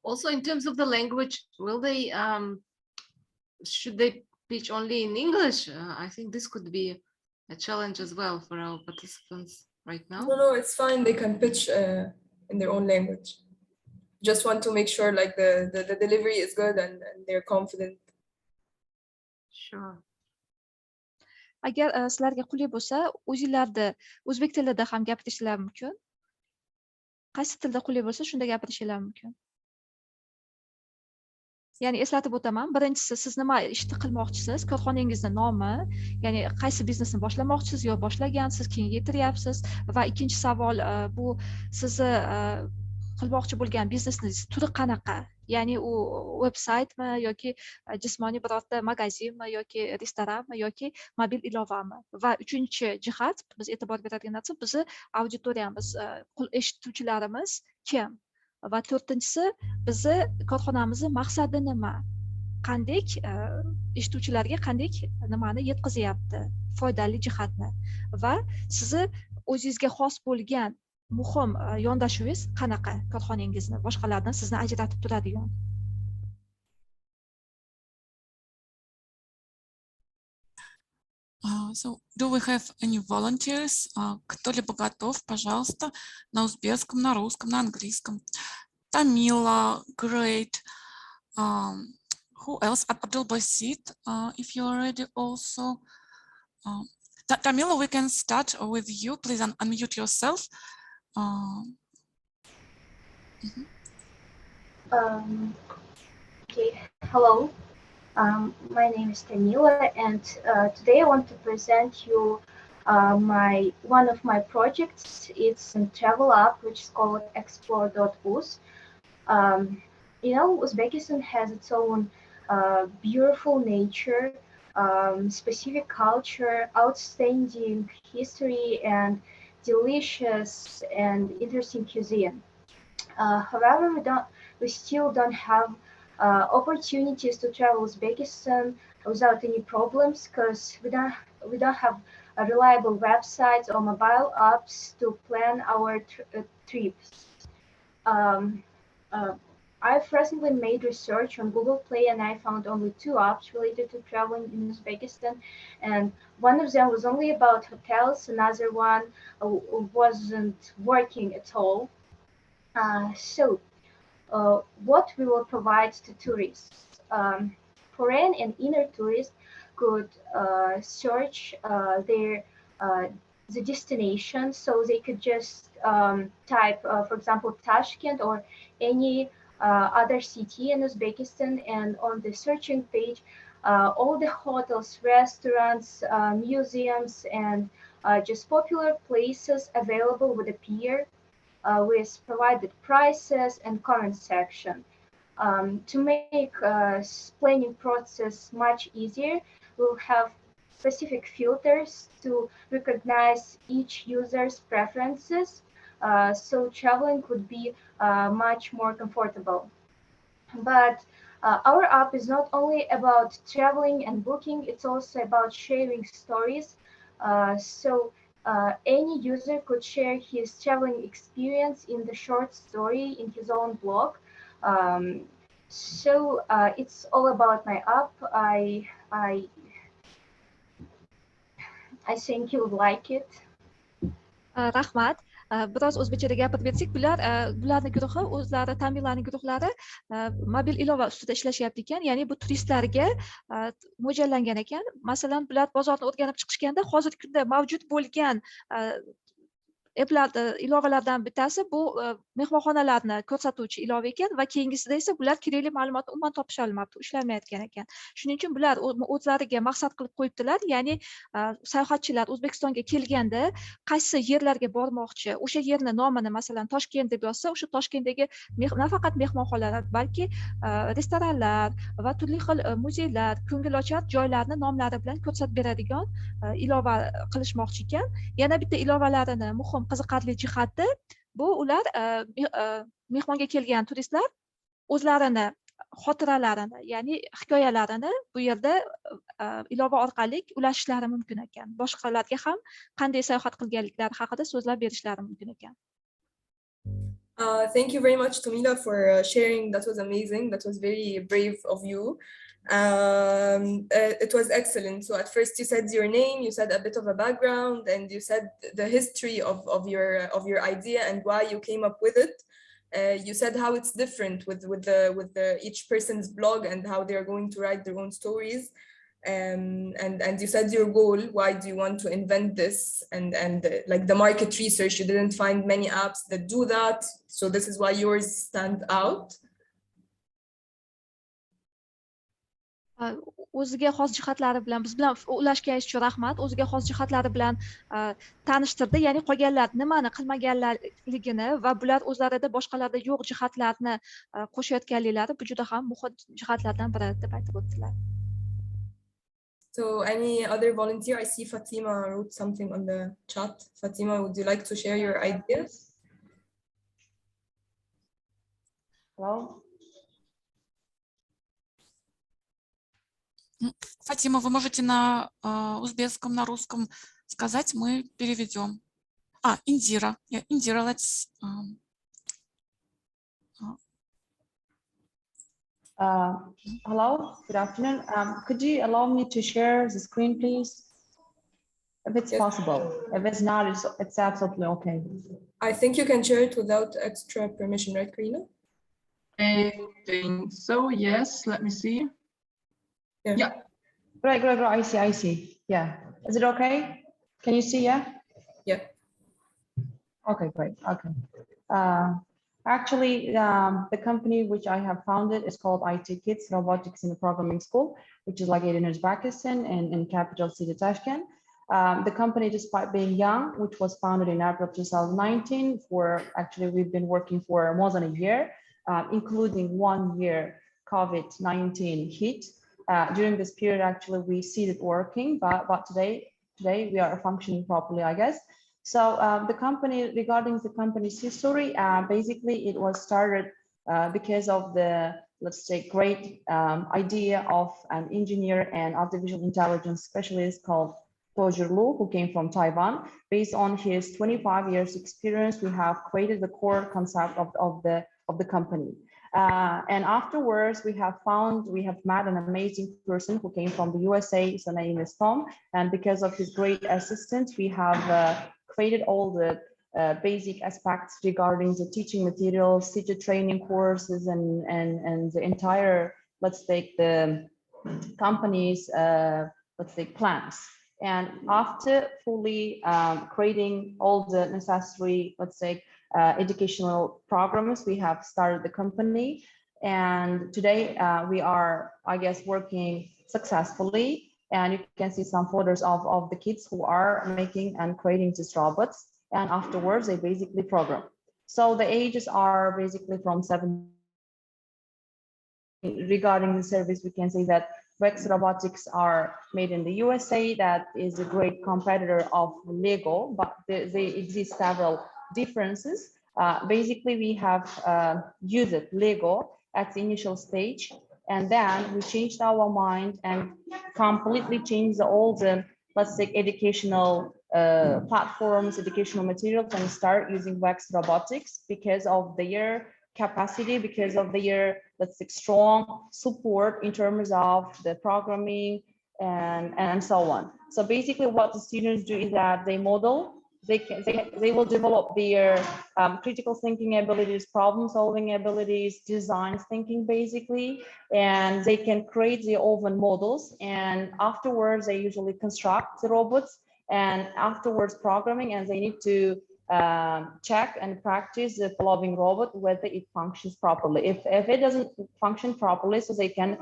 Also, in terms of the language, will they should they pitch only in English? I think this could be a challenge as well for our participants right now. No, it's fine. They can pitch in their own language. Just want to make sure like the delivery is good and they're confident. Sure. Agar sizlarga qulay bo'lsa, o'zingizlarda o'zbek tilida ham gapirishingiz mumkin. Qaysi tilda qulay bo'lsa, shunda gapirishingiz mumkin. Ya'ni eslatib o'taman, birinchisi siz nima ishni qilmoqchisiz, korxonangizni nomi, ya'ni qaysi biznesni boshlamoqchisiz yo boshlagansiz, keyin yetiryapsiz va ikkinchi savol bu sizni qilmoqchi bo'lgan biznesingiz turi qanaqa? Ya'ni u veb-saytmi yoki jismoniy birorta magazinmi yoki restoranmi yoki mobil ilovami? Va uchinchi jihat biz e'tibor beradigan narsa bizni auditoriyamiz, eshituvchilarimiz kim? Va to'rtinchisi bizni korxonamizni maqsadi nima? Qanday eshituvchilarga qanday nimani yetkazyapti? Foydali jihatni. Va sizni o'zingizga xos bo'lgan muhim yondashuvingiz qanaqa korxonangizni boshqalardan sizni ajratib turadigan? So, do we have any volunteers? Кто-либо готов, пожалуйста, на узбекском, на русском, на английском. Tamila, great. Who else? Abdul Basit, if you're ready also. Tamila, we can start with you. Please unmute yourself. Okay, hello. My name is Tamila, and today I want to present you one of my projects. It's a travel app which is called explore.uz. You know, Uzbekistan has its own beautiful nature, specific culture, outstanding history, and delicious and interesting cuisine. However, we still don't have opportunities to travel Uzbekistan without any problems, because we don't have reliable websites or mobile apps to plan our trips. I've recently made research on Google Play, and I found only 2 apps related to traveling in Uzbekistan, and one of them was only about hotels, another one wasn't working at all. So what we will provide to tourists. Foreign and inner tourists could search the destination, so they could just type, for example, Tashkent or any other city in Uzbekistan, and on the searching page, all the hotels, restaurants, museums, and just popular places available would appear with provided prices and comment section. To make planning process much easier, we'll have specific filters to recognize each user's preferences, so traveling could be much more comfortable. But our app is not only about traveling and booking, it's also about sharing stories. So any user could share his traveling experience in the short story in his own blog. So it's all about my app. I think you would like it. Rahmat. biroz o'zbekchada gapirib bersak, bularni guruhi o'zlari ta'minlarning guruhlari mobil ilova ustida ishlashyapti ekan, ya'ni bu turistlarga mo'ljallangan ekan. Masalan, bular bozorni o'rganib chiqishganda hozirgi kunda mavjud bo'lgan ilovalardan bittasi bu mehmonxonalarni ko'rsatuvchi ilova ekan va keyingisida esa bular kerakli ma'lumotni umuman topisha olmabdi, ushlamayotgan ekan. Shuning uchun bular o'zlariga maqsad qilib qo'yibdilar, ya'ni sayohatchilar O'zbekistonga kelganda qaysi yerlarga bormoqchi, o'sha yerni nomini masalan Toshkent deb yozsa, o'sha Toshkentdagi nafaqat mehmonxonalar, balki restoranlar va turli xil muzeylar, ko'ngilochar joylarni nomlari bilan ko'rsatib beradigan ilova qilishmoqchi ekan. Yana bitta ilovalarini muhim qiziqarli jihati bu ular mehmonga kelgan turistlar o'zlarini xotiralarini, ya'ni hikoyalarini bu yerda ilova orqali ulashishlari mumkin ekan. Boshqalarga ham qanday sayohat qilganliklari haqida so'zlab berishlari mumkin ekan. Thank you very much, Tomila, for sharing. That was amazing. That was very brave of you. It was excellent. So at first you said your name, you said a bit of a background, and you said the history of your idea and why you came up with it. You said how it's different with each person's blog and how they're going to write their own stories. And you said your goal, why do you want to invent this, and like the market research, you didn't find many apps that do that, so this is why yours stand out. O'ziga xos jihatlari bilan biz bilan ulashganingiz uchun rahmat. O'ziga xos jihatlari bilan tanishtirdi, ya'ni qolganlar nimani qilmaganligini va bular o'zlarida boshqalarda yo'q jihatlarni qo'shayotganliklari bu juda ham muhim jihatlardan biri deb aytib o'tdilar. So any other volunteer? I see Fatima wrote something on the chat. Fatima, would you like to share your ideas? Hello? Фатима, вы можете на узбекском, на русском сказать, мы переведем. Индира. Индира, let's... Hello, good afternoon. Could you allow me to share the screen, please? If it's possible. If it's not, it's absolutely okay. I think you can share it without extra permission, right, Karina? I think so, yes. Let me see. Yeah. Great. I see. Yeah. Is it okay? Can you see? Yeah. Yeah. Okay, great. Okay. Actually, the company which I have founded is called IT Kids Robotics and Programming School, which is located in Uzbekistan and in capital city Tashkent. The company, despite being young, which was founded in April 2019, actually we've been working for more than a year, including 1 year COVID-19 hit. During this period, actually, we see it working, but today we are functioning properly, I guess. So the company, regarding the company's history, basically it was started because of the, let's say, great idea of an engineer and artificial intelligence specialist called Tojer Lu, who came from Taiwan. Based on his 25 years experience, we have created the core concept of the company. And afterwards, we have met an amazing person who came from the USA. His name is Tom. And because of his great assistance, we have created all the basic aspects regarding the teaching materials, teacher training courses, and the entire, let's take the company's, let's say, plans. And after fully creating all the necessary, let's say, educational programs, we have started the company. And today we are, I guess, working successfully. And you can see some photos of the kids who are making and creating these robots. And afterwards, they basically program. So the ages are basically from 7. Regarding the service, we can say that Vex Robotics are made in the USA. That is a great competitor of Lego, but they exist several differences. Basically, we have used Lego at the initial stage, and then we changed our mind and completely changed all the, let's say, educational platforms, educational materials, and start using Vex Robotics because of their capacity, because of their, let's say, strong support in terms of the programming and so on. So basically what the students do is that they model they will develop their critical thinking abilities, problem solving abilities, design thinking basically, and they can create their own models, and afterwards they usually construct the robots, and afterwards programming, and they need to check and practice the following robot whether it functions properly. If it doesn't function properly, so they can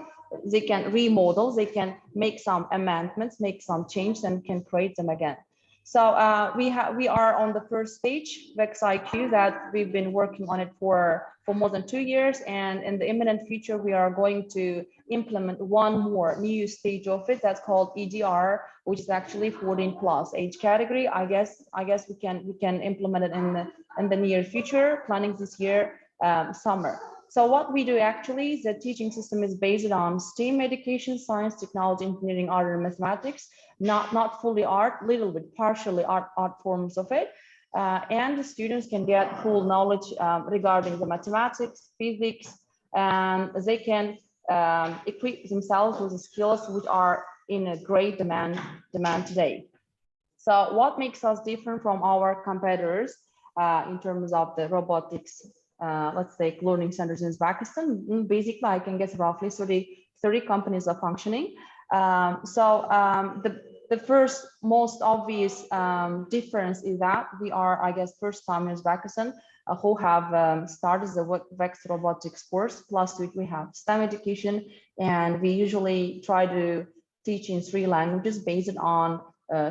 remodel, they can make some amendments, make some changes, and can create them again. So we are on the first stage, VexIQ, that we've been working on it for more than 2 years, and in the imminent future we are going to implement one more new stage of it that's called EDR, which is actually 14+ age category. I guess we can implement it in the near future, planning this year summer. So what we do actually is the teaching system is based on STEAM education, science, technology, engineering, art, and mathematics, not fully art, little bit partially art forms of it. And the students can get full knowledge regarding the mathematics, physics, and they can equip themselves with the skills which are in a great demand today. So what makes us different from our competitors in terms of the robotics? Let's take learning centers in Uzbekistan. Basically, I can guess roughly 30 companies are functioning. The first most obvious difference is that we are, I guess, first time in Uzbekistan who have started the Vex robotics course. Plus we have STEM education, and we usually try to teach in 3 languages based on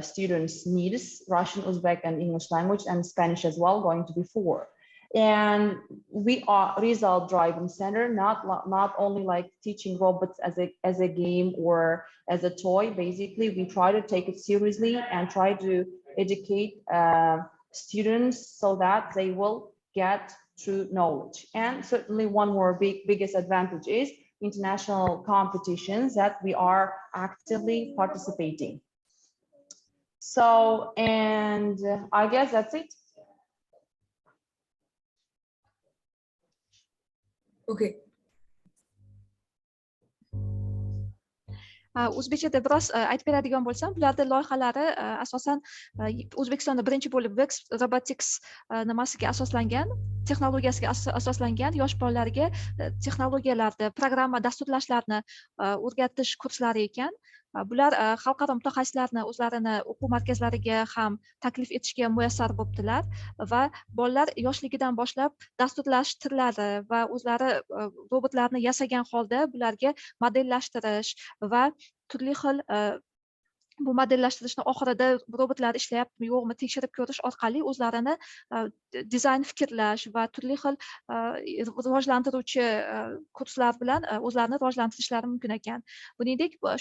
students' needs: Russian, Uzbek, and English language, and Spanish as well, going to be 4. And we are result-driven center, not only like teaching robots as a game or as a toy. Basically, we try to take it seriously and try to educate students so that they will get true knowledge. And certainly one more biggest advantage is international competitions that we are actively participating. So, and I guess that's it. Okay. O'zbekchada biroz aytib beradigan bo'lsam, bularda loyihalari asosan O'zbekistonda birinchi bo'lib Vex Robotics nimasiga asoslangan, texnologiyasiga asoslangan, yosh bolalarga texnologiyalarni, programma, dasturlashlarni o'rgatish kurslari ekan. Bular xalqaro mutaxassislarni o'zlarini o'quv markazlariga ham taklif etishga muyassar bo'libdilar va bolalar yoshligidan boshlab dasturlashtirish va o'zlari robotlarni yasagan holda bularga modellashtirish va turli xil bu modellashtirishni oxirida robotlar ishlayaptimi yo'qmi tekshirib ko'rish orqali o'zlarini dizayn fikrlash va turli xil rivojlantiruvchi kurslar bilan o'zlarini rivojlantirishlari mumkin ekan.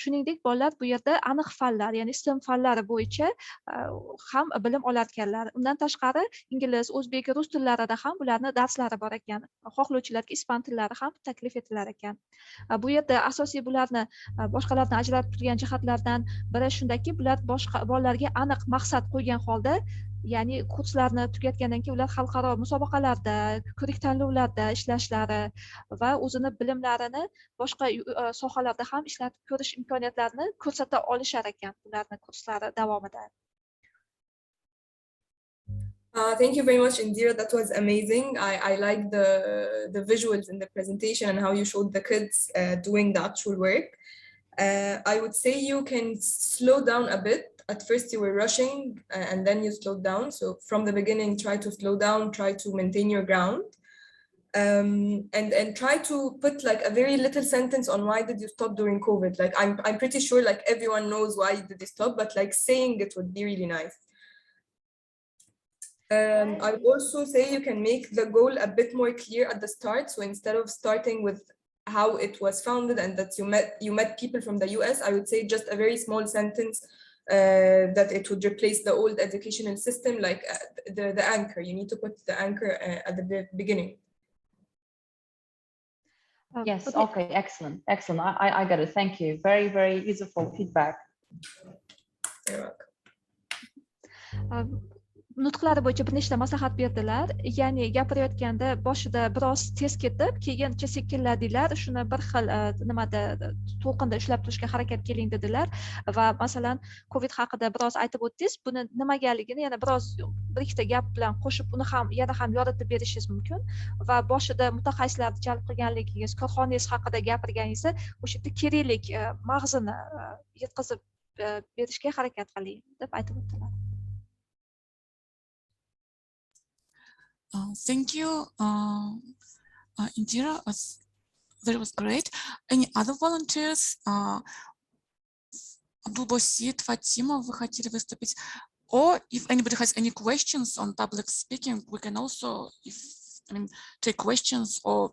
Shuningdek bolalar bu yerda aniq fanlar, ya'ni STEM fanlari bo'yicha ham bilim olar ekanlar. Undan tashqari ingliz, o'zbek, rus tillarida ham bularning darslari bor ekan. Xohlovchilarga ispan tillari ham taklif etilar ekan. Bu yerda asosiy bularni boshqalardan ajratib turgan jihatlardan biri shundaki, bular boshqa bolalarga aniq maqsad qo'ygan holda, ya'ni kurslarni tugatgandan keyin ular xalqaro musobaqalarda, ko'rik tanlovlarda ishlashlari va o'zini bilimlarini boshqa sohalarda ham ishlatib ko'rish imkoniyatlarini ko'rsata olishar ekan ularning kurslari davomida. Thank you very much, Indira. That was amazing. I like the visuals in the presentation and how you showed the kids doing the actual work. I would say you can slow down a bit. At first you were rushing and then you slowed down. So from the beginning, try to slow down, try to maintain your ground. And try to put like a very little sentence on why did you stop during COVID? Like I'm pretty sure like everyone knows why did you stop, but like saying it would be really nice. I would also say you can make the goal a bit more clear at the start. So instead of starting with how it was founded and that you met people from the US, I would say just a very small sentence that it would replace the old educational system, like the anchor. You need to put the anchor at the beginning. Yes, okay, excellent. I got it. Thank you. Very, very useful feedback. You're welcome. nutqlari bo'yicha bir nechta maslahat berdilar. Ya'ni gapirayotganda boshida biroz tez ketib, keyincha sekinladilar. Shuni bir xil nimada to'lqinda ushlab turishga harakat qiling dedilar va masalan Covid haqida biroz aytib o'tdingiz. Buni nimagaligini yana biroz bir ikkita gap bilan qo'shib uni ham yana ham yoritib berishingiz mumkin va boshida mutaxassislarni jalb qilganligingiz, korxonangiz haqida gapirganingizda o'sha yerda keraklik mag'zini yetkazib berishga harakat qiling deb aytib o'tdilar. Thank you, Indira. That was great. Any other volunteers? Abdulbasit, Fatima, вы хотели выступить? Or if anybody has any questions on public speaking, we can also, take questions or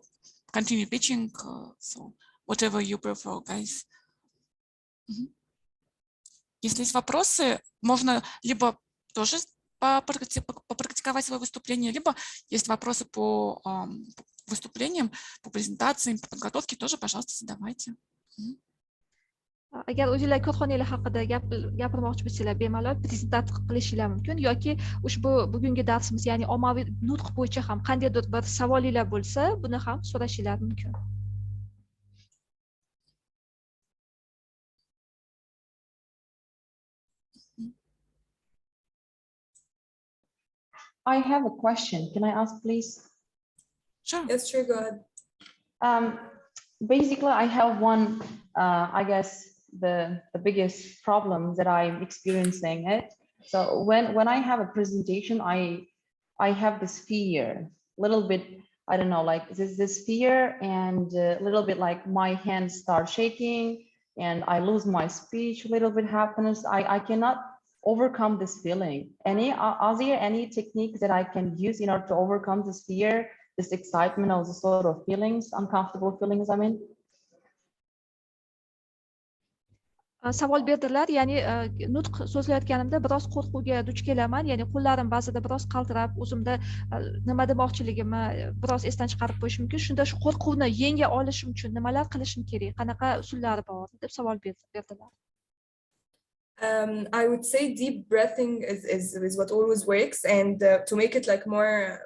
continue pitching. So whatever you prefer, guys. Если есть вопросы, можно либо тоже попрактиковать свое выступление, либо есть вопросы по выступлениям, по презентациям, по подготовке, тоже, пожалуйста, задавайте. Agar o'zingizlar korxonanglar haqida gapirmoqchi bo'lsanglar, bemalol prezentatsiya qilishinglar mumkin yoki ushbu bugungi darsimiz, ya'ni ommaviy nutq bo'yicha ham qandaydir bir savolinglar bo'lsa, buni ham so'rashinglar mumkin. I have a question. Can I ask, please? Sure. Yes, sure, go ahead. Basically, I have one, I guess, the biggest problem that I'm experiencing it. So when I have a presentation, I have this fear, little bit, I don't know, like this fear and a little bit like my hands start shaking and I lose my speech, a little bit happiness. I cannot overcome this feeling. Are there any techniques that I can use in order to overcome this fear, this excitement, or the sort of feelings, uncomfortable feelings, I mean? Savol berdilar, ya'ni nutq so'zlayotganimda biroz qo'rquvga duch kelaman, ya'ni qo'llarim ba'zida biroz qaltirab, o'zimda nima demoqchiligimni biroz esdan chiqarib qo'yish mumkin. Shunda shu qo'rquvni yenga olishim uchun nimalar qilishim kerak, qanaqa usullari bor deb savol berdilar. I would say deep breathing is what always works, and to make it like more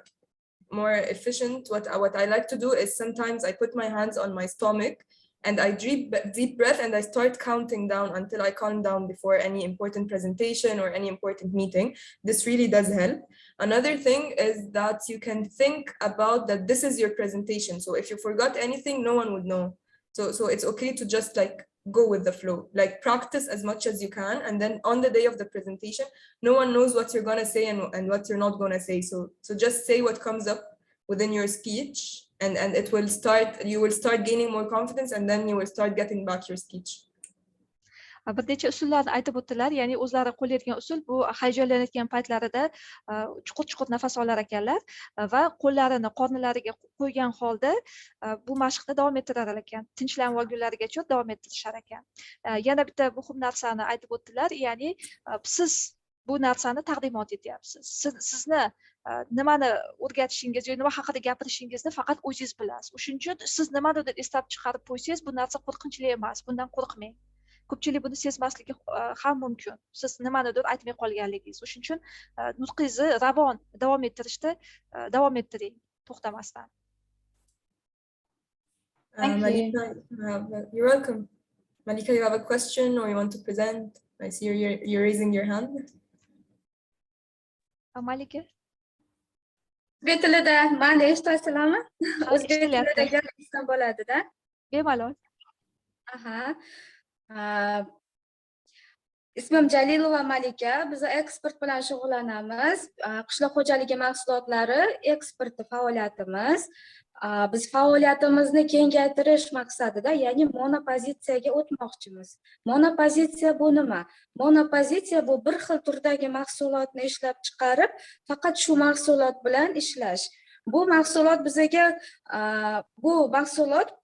efficient, what I like to do is sometimes I put my hands on my stomach and I deep breath and I start counting down until I calm down before any important presentation or any important meeting. This really does help. Another thing is that you can think about that this is your presentation. So if you forgot anything, no one would know. So it's okay to just like go with the flow, like practice as much as you can. And then on the day of the presentation, no one knows what you're gonna say and what you're not gonna say. So just say what comes up within your speech, and you will start gaining more confidence, and then you will start getting back your speech. Bir necha usullarni aytib o'tdilar, ya'ni o'zlari qo'llaydigan usul bu hayajonlanayotgan paytlarida chuqur nafas olar ekanlar va qo'llarini qornilariga qo'ygan holda bu mashqni davom ettirar ekan, tinchlanib olgunlarigacha davom ettirishar ekan. Yana bitta muhim narsani aytib o'tdilar, ya'ni siz bu narsani taqdimot etyapsiz. Sizni nimani o'rgatishingiz yoki nima haqida gapirishingizni faqat o'zingiz bilasiz. Shuning uchun siz nimanidir eslab chiqarib qo'ysangiz, bu narsa qo'rqinchli emas, bundan qo'rqmang. Ko'pchilik buni sezmasligi ham mumkin. Siz nimanidir aytmay qolganligingiz. Shuning uchun nutqingizni ravon davom ettirishda davom ettiring, to'xtamasdan. Malika, you're welcome. Malika, you have a question or you want to present? I see you're raising your hand. Malika? O'zbek tilida mani eshitasizlarmi? O'zbek tilida gapirishdan bo'ladida. Bemalol. Aha. Ismim Jalilova Malika. Biz eksport bilan shug'ullanamiz. Qishloq xo'jaligi mahsulotlari eksporti faoliyatimiz. Biz faoliyatimizni kengaytirish maqsadida, ya'ni monopozitsiyaga o'tmoqchimiz. Monopozitsiya bu nima? Monopozitsiya bu bir xil turdagi mahsulotni ishlab chiqarib, faqat shu mahsulot bilan ishlash. Bu mahsulot bizaga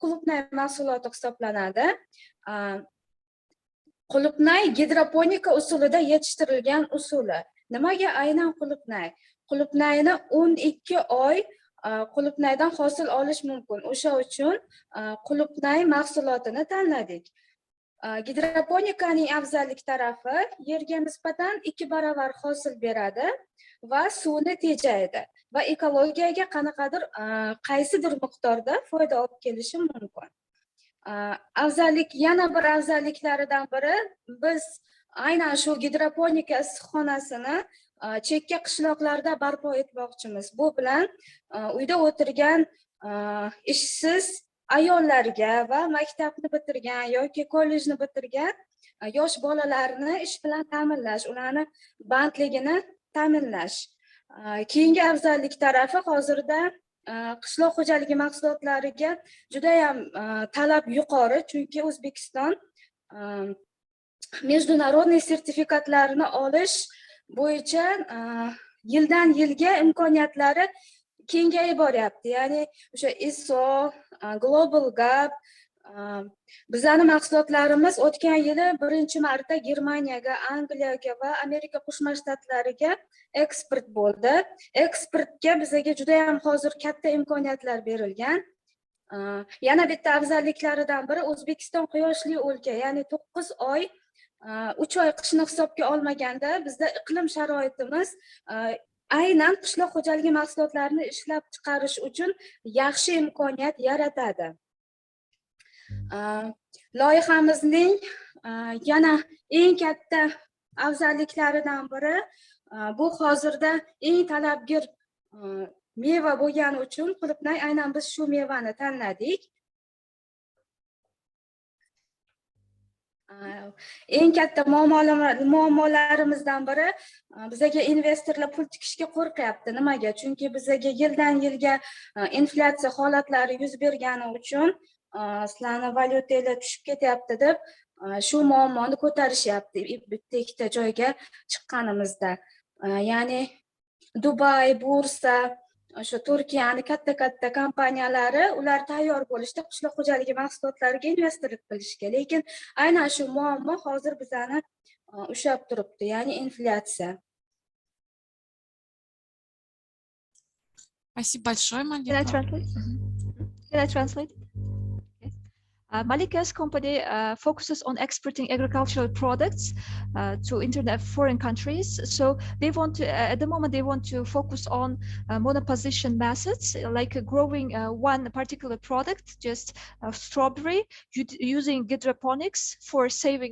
qulupnay mahsuloti hisoblanadi. Qulupnay gidroponika usulida yetishtirilgan usuli. Nimaga aynan qulupnay? Qulupnayni 12 oy qulupnaydan hosil olish mumkin. O'sha uchun qulupnay mahsulotini tanladik. Gidroponikaning afzallik tarafi yerga nisbatan 2 baravar hosil beradi va suvni tejaydi va ekologiyaga qanaqadir qaysidir miqdorda foyda olib kelishi mumkin. Yana bir afzalliklaridan biri biz aynan shu gidroponika issiqxonasini chekka qishloqlarda barpo etmoqchimiz. Bu bilan uyda o'tirgan ishsiz ayollarga va maktabni bitirgan yoki kollejni bitirgan yosh bolalarni ish bilan ta'minlash, ularni bandligini ta'minlash. Keyingi afzallik tarafi hozirda qishloq xo'jaligi mahsulotlariga juda ham talab yuqori, chunki O'zbekiston международный sertifikatlarini olish bo'yicha yildan yilga imkoniyatlari kengayib boryapti. Ya'ni o'sha ISO, Global Gap, bizning mahsulotlarimiz o'tgan yili birinchi marta Germaniyaga, Angliyaga va Amerika Qo'shma Shtatlariga eksport bo'ldi. Eksportga bizga juda ham hozir katta imkoniyatlar berilgan. Yana bitta afzalliklaridan biri O'zbekiston quyoshli o'lka, ya'ni 9 oy 3 oy qishni hisobga olmaganda bizda iqlim sharoitimiz aynan qishloq xo'jaligi mahsulotlarini ishlab chiqarish uchun yaxshi imkoniyat yaratadi. Loyihamizning yana eng katta afzalliklaridan biri bu hozirda eng talabgir meva bo'lgani uchun qulupnay aynan biz shu mevani tanladik. Eng katta muammolarimizdan biri bizga investorlar pul tikishga qo'rqyapti. Nimaga? Chunki bizga yildan yilga inflyatsiya holatlari yuz bergani uchun sizlarning valyutangiz tushib ketyapti deb shu muammoni ko'tarishyapti bitta ikkita joyga chiqqanimizda. Ya'ni Dubay, Bursa, o'sha Turkiyaning katta kompaniyalari ular tayyor bo'lishda qishloq xo'jaligi mahsulotlariga investorlik qilishga, lekin aynan shu muammo hozir bizani ushlab turibdi, ya'ni inflyatsiya. Спасибо большое, Малика. Can I translate? Malika's company focuses on exporting agricultural products to foreign countries. So they want to, at the moment, they want to focus on monoposition methods, like growing one particular product, just strawberry, using hydroponics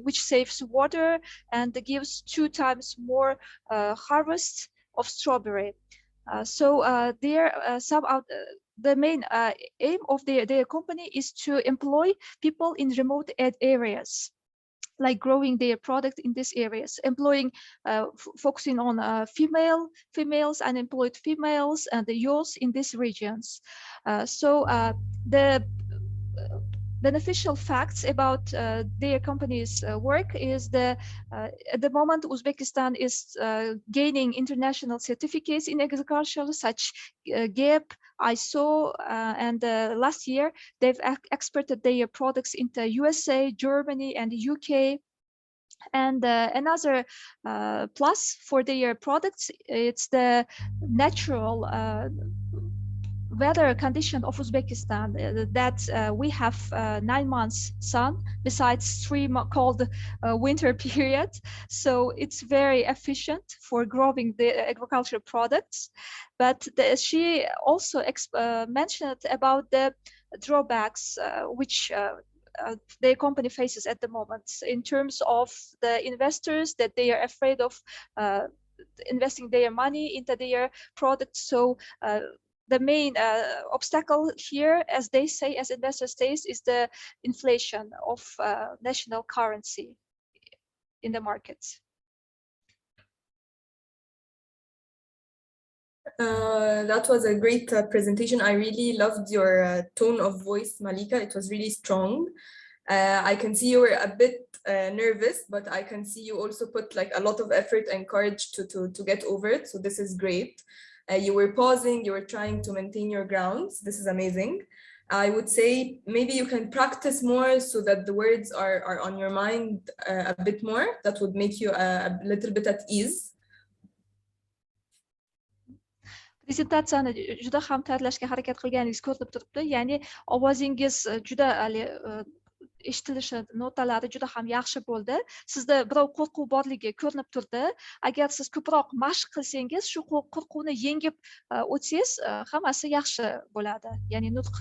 which saves water and gives 2 times more harvest of strawberry. The main aim of their company is to employ people in remote areas, like growing their product in these areas, focusing on females, unemployed females, and the youth in these regions. The beneficial facts about their company's work is at the moment Uzbekistan is gaining international certificates in agriculture such GAP, ISO, and last year they've exported their products into USA, Germany, and the UK. And another plus for their products, it's the natural weather condition of Uzbekistan, that we have 9 months sun besides 3 cold winter period. So it's very efficient for growing the agricultural products. But she also mentioned about the drawbacks which their company faces at the moment in terms of the investors, that they are afraid of investing their money into their products. So the main obstacle here, as they say, as investors say, is the inflation of national currency in the markets. That was a great presentation. I really loved your tone of voice, Malika. It was really strong. I can see you were a bit nervous, but I can see you also put like a lot of effort and courage to get over it. So this is great. You were pausing, you were trying to maintain your grounds. This is amazing. I would say maybe you can practice more so that the words are on your mind a bit more. That would make you a little bit at ease. Prezentatsiyani juda ham tayyorlashga harakat qilganingiz ko'rinib turibdi. Ya'ni ovozingiz juda eshitilishi notalari juda ham yaxshi bo'ldi. Sizda birov qo'rquv borligi ko'rinib turdi. Agar siz ko'proq mashq qilsangiz, shu qo'rquvni yengib o'tsangiz, hammasi yaxshi bo'ladi. Ya'ni nutq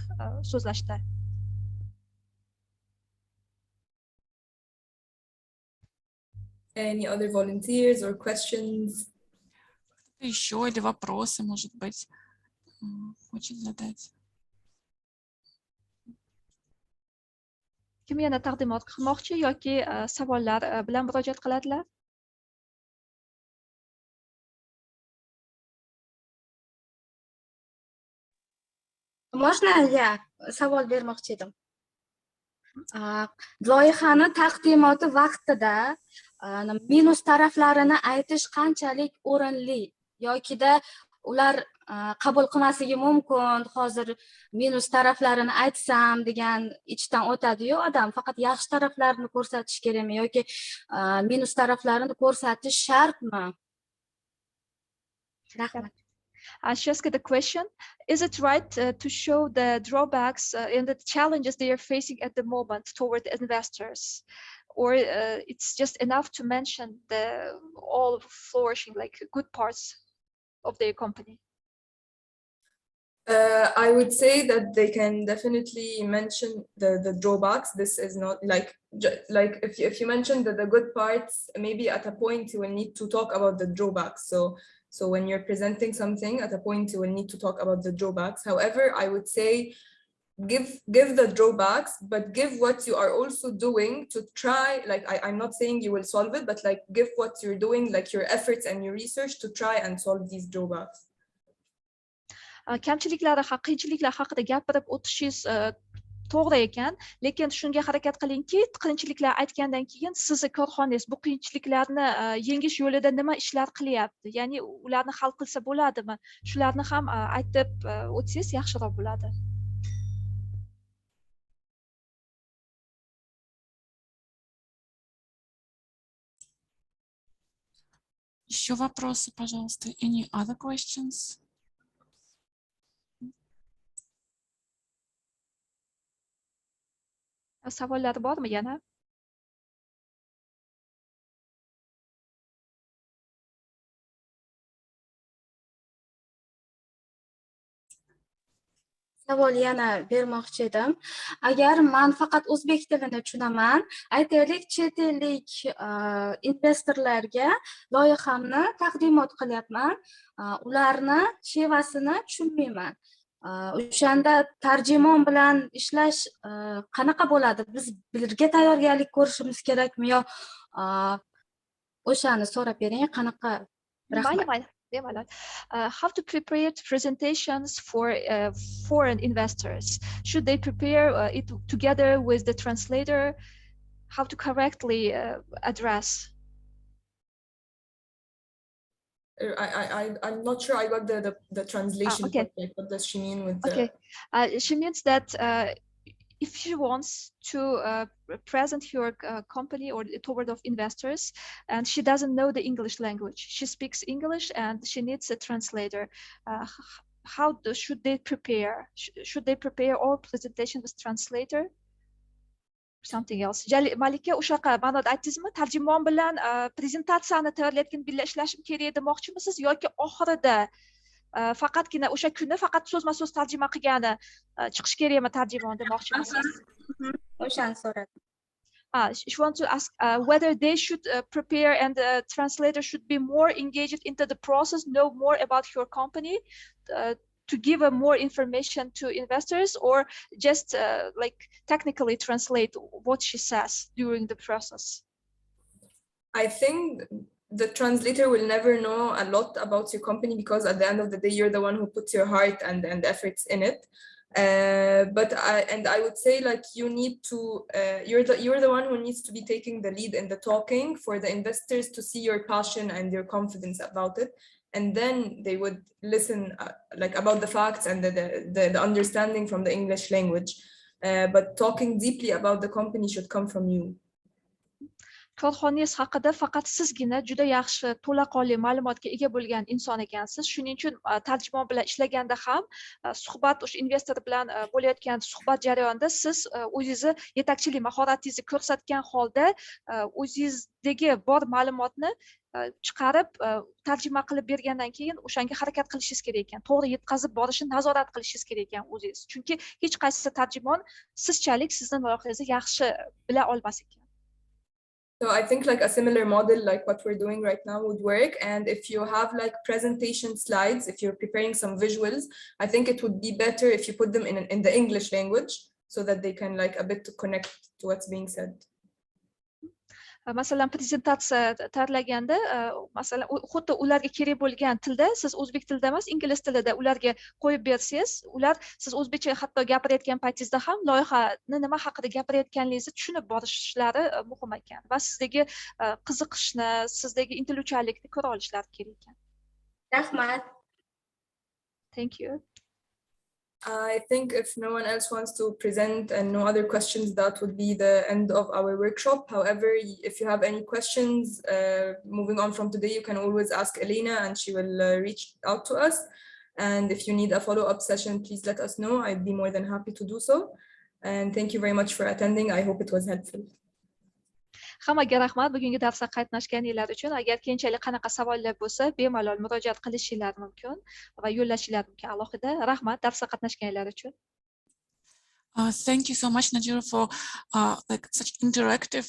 so'zlashda. Any other volunteers or questions? Еще или вопросы, может быть, хочет задать. Kim yana taqdimot qilmoqchi yoki savollar bilan murojaat qiladilar? Можно я savol bermoqchi edim? Loyihani taqdimoti vaqtida minus taraflarini aytish qanchalik o'rinli yokida ular qabul qilmasligi mumkin. Hozir minus taraflarini aytsam degan ichdan o'tadi-yu odam, faqat yaxshi taraflarini ko'rsatish kerakmi yoki minus taraflarini ko'rsatish shartmi? Rahmat. She asked the question, is it right to show the drawbacks and the challenges they are facing at the moment toward investors? Or it's just enough to mention the all flourishing, like good parts of their company? I would say that they can definitely mention the drawbacks. This is not like if you mention the good parts, maybe at a point you will need to talk about the drawbacks. So when you're presenting something, at a point you will need to talk about the drawbacks. However, I would say give the drawbacks, but give what you are also doing to try. Like I'm not saying you will solve it, but like give what you're doing, like your efforts and your research to try and solve these drawbacks. Kamchiliklari, qiyinchiliklar haqida gapirib o'tishingiz to'g'ri ekan, lekin shunga harakat qilingki, qiyinchiliklar aytgandan keyin sizni korxonangiz bu qiyinchiliklarni yengish yo'lida nima ishlar qilyapti, ya'ni ularni hal qilsa bo'ladimi? Shularni ham aytib o'tsangiz yaxshiroq bo'ladi. Еще вопросы, пожалуйста. Any other questions? Savollar bormi yana? Savol yana bermoqchi edim. Agar men faqat o'zbek tilini tushunaman, aytaylik chet ellik investorlarga loyihamni taqdimot qilyapman, ularni shevasini tushunmayman. O'shanda tarjimon bilan ishlash qanaqa bo'ladi? Biz birga tayyorgarlik ko'rishimiz kerakmi yo o'shani so'rab bering, qanaqa? Rahmat. How to prepare presentations for foreign investors? Should they prepare it together with the translator? How to correctly address? I'm not sure I got the translation. Okay. What does she mean with okay. She means that if she wants to present your company or toward of investors, and she doesn't know the English language, she speaks English and she needs a translator. Should they prepare? Should they prepare all presentation with translator? Something else. Malika, o'shaqa ma'noda aytdingizmi? Tarjimon bilan prezentatsiyani tayyorlayotgan birga ishlashim kerak demoqchimisiz yoki oxirida faqatgina o'sha kuni faqat so'zma-so'z tarjima qilgani chiqish kerakmi tarjimon demoqchimisiz? O'shani so'radim. She wants to ask whether they should prepare and the translator should be more engaged into the process, know more about your company, to give more information to investors, or just like technically translate what she says during the process? I think the translator will never know a lot about your company because at the end of the day, you're the one who puts your heart and efforts in it. But I would say like you need to, you're the one who needs to be taking the lead in the talking for the investors to see your passion and your confidence about it. And then they would listen like about the facts and the understanding from the English language. But talking deeply about the company should come from you. korxonangiz haqida faqat sizgina juda yaxshi to'laqonli ma'lumotga ega bo'lgan inson ekansiz. Shuning uchun tarjimon bilan ishlaganda ham suhbat o'sha investor bilan bo'layotgan suhbat jarayonida siz o'zingizni yetakchilik mahoratingizni ko'rsatgan holda o'zingizdagi bor ma'lumotni chiqarib tarjima qilib bergandan keyin o'shanga harakat qilishingiz kerak ekan. To'g'ri yetkazib borishini nazorat qilishingiz kerak ekan o'zingiz. Chunki hech qaysi tarjimon sizchalik sizning loyihangizni yaxshi bila olmas ekan. So I think like a similar model like what we're doing right now would work. And if you have like presentation slides, if you're preparing some visuals, I think it would be better if you put them in the English language so that they can like a bit to connect to what's being said. Masalan, prezentatsiya tayyorlaganda, masalan, xuddi ularga kerak bo'lgan tilda, siz o'zbek tilida emas, ingliz tilida ularga qo'yib bersangiz, ular siz o'zbekcha hatto gapirayotgan paytingizda ham loyihani nima haqida gapirayotganingizni tushunib borishlari muhim ekan va sizdagi qiziqishni, sizdagi intiluvchanlikni ko'ra olishlari kerak ekan. Rahmat. Thank you. I think if no one else wants to present and no other questions, that would be the end of our workshop. However, if you have any questions moving on from today, you can always ask Elena and she will reach out to us. And if you need a follow-up session, please let us know. I'd be more than happy to do so. And thank you very much for attending. I hope it was helpful. Hammaga rahmat bugungi darsga qatnashganinglar uchun. Agar keyinchalik qanaqa savollar bo'lsa, bemalol murojaat qilishinglar mumkin va yo'llashinglar mumkin alohida. Rahmat darsga qatnashganinglar uchun. Thank you so much, Nayera, for like such interactive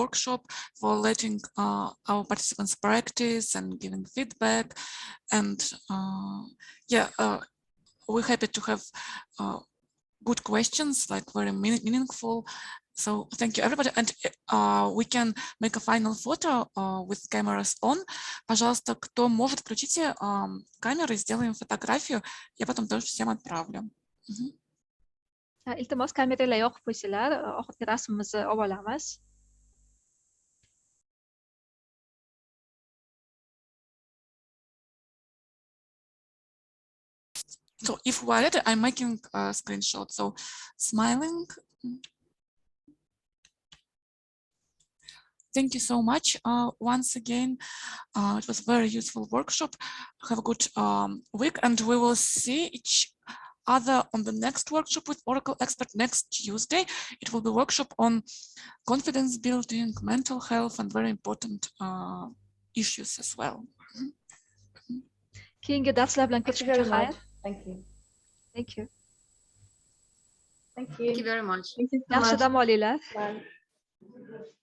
workshop, for letting our participants practice and giving feedback. And yeah, we're happy to have good questions, like very meaningful. So thank you, everybody. And we can make a final photo with cameras on. Пожалуйста, кто может, включите камеры, сделаем фотографию. Я потом тоже всем отправлю. Iltimos kameralar yoqib qo'ysanglar, oxirgi rasmimizni olib olamiz. So if we're ready, I'm making a screenshot. So smiling. Thank you so much once again. It was a very useful workshop. Have a good week, and we will see each other on the next workshop with Oracle Expert next Tuesday. It will be a workshop on confidence building, mental health, and very important issues as well. Keyingi darslar bilan ko'rishguncha xayr. Thank you. Thank you. Thank you. Thank you very much. Thank you so Yaxshi much. dam olinglar. Bye.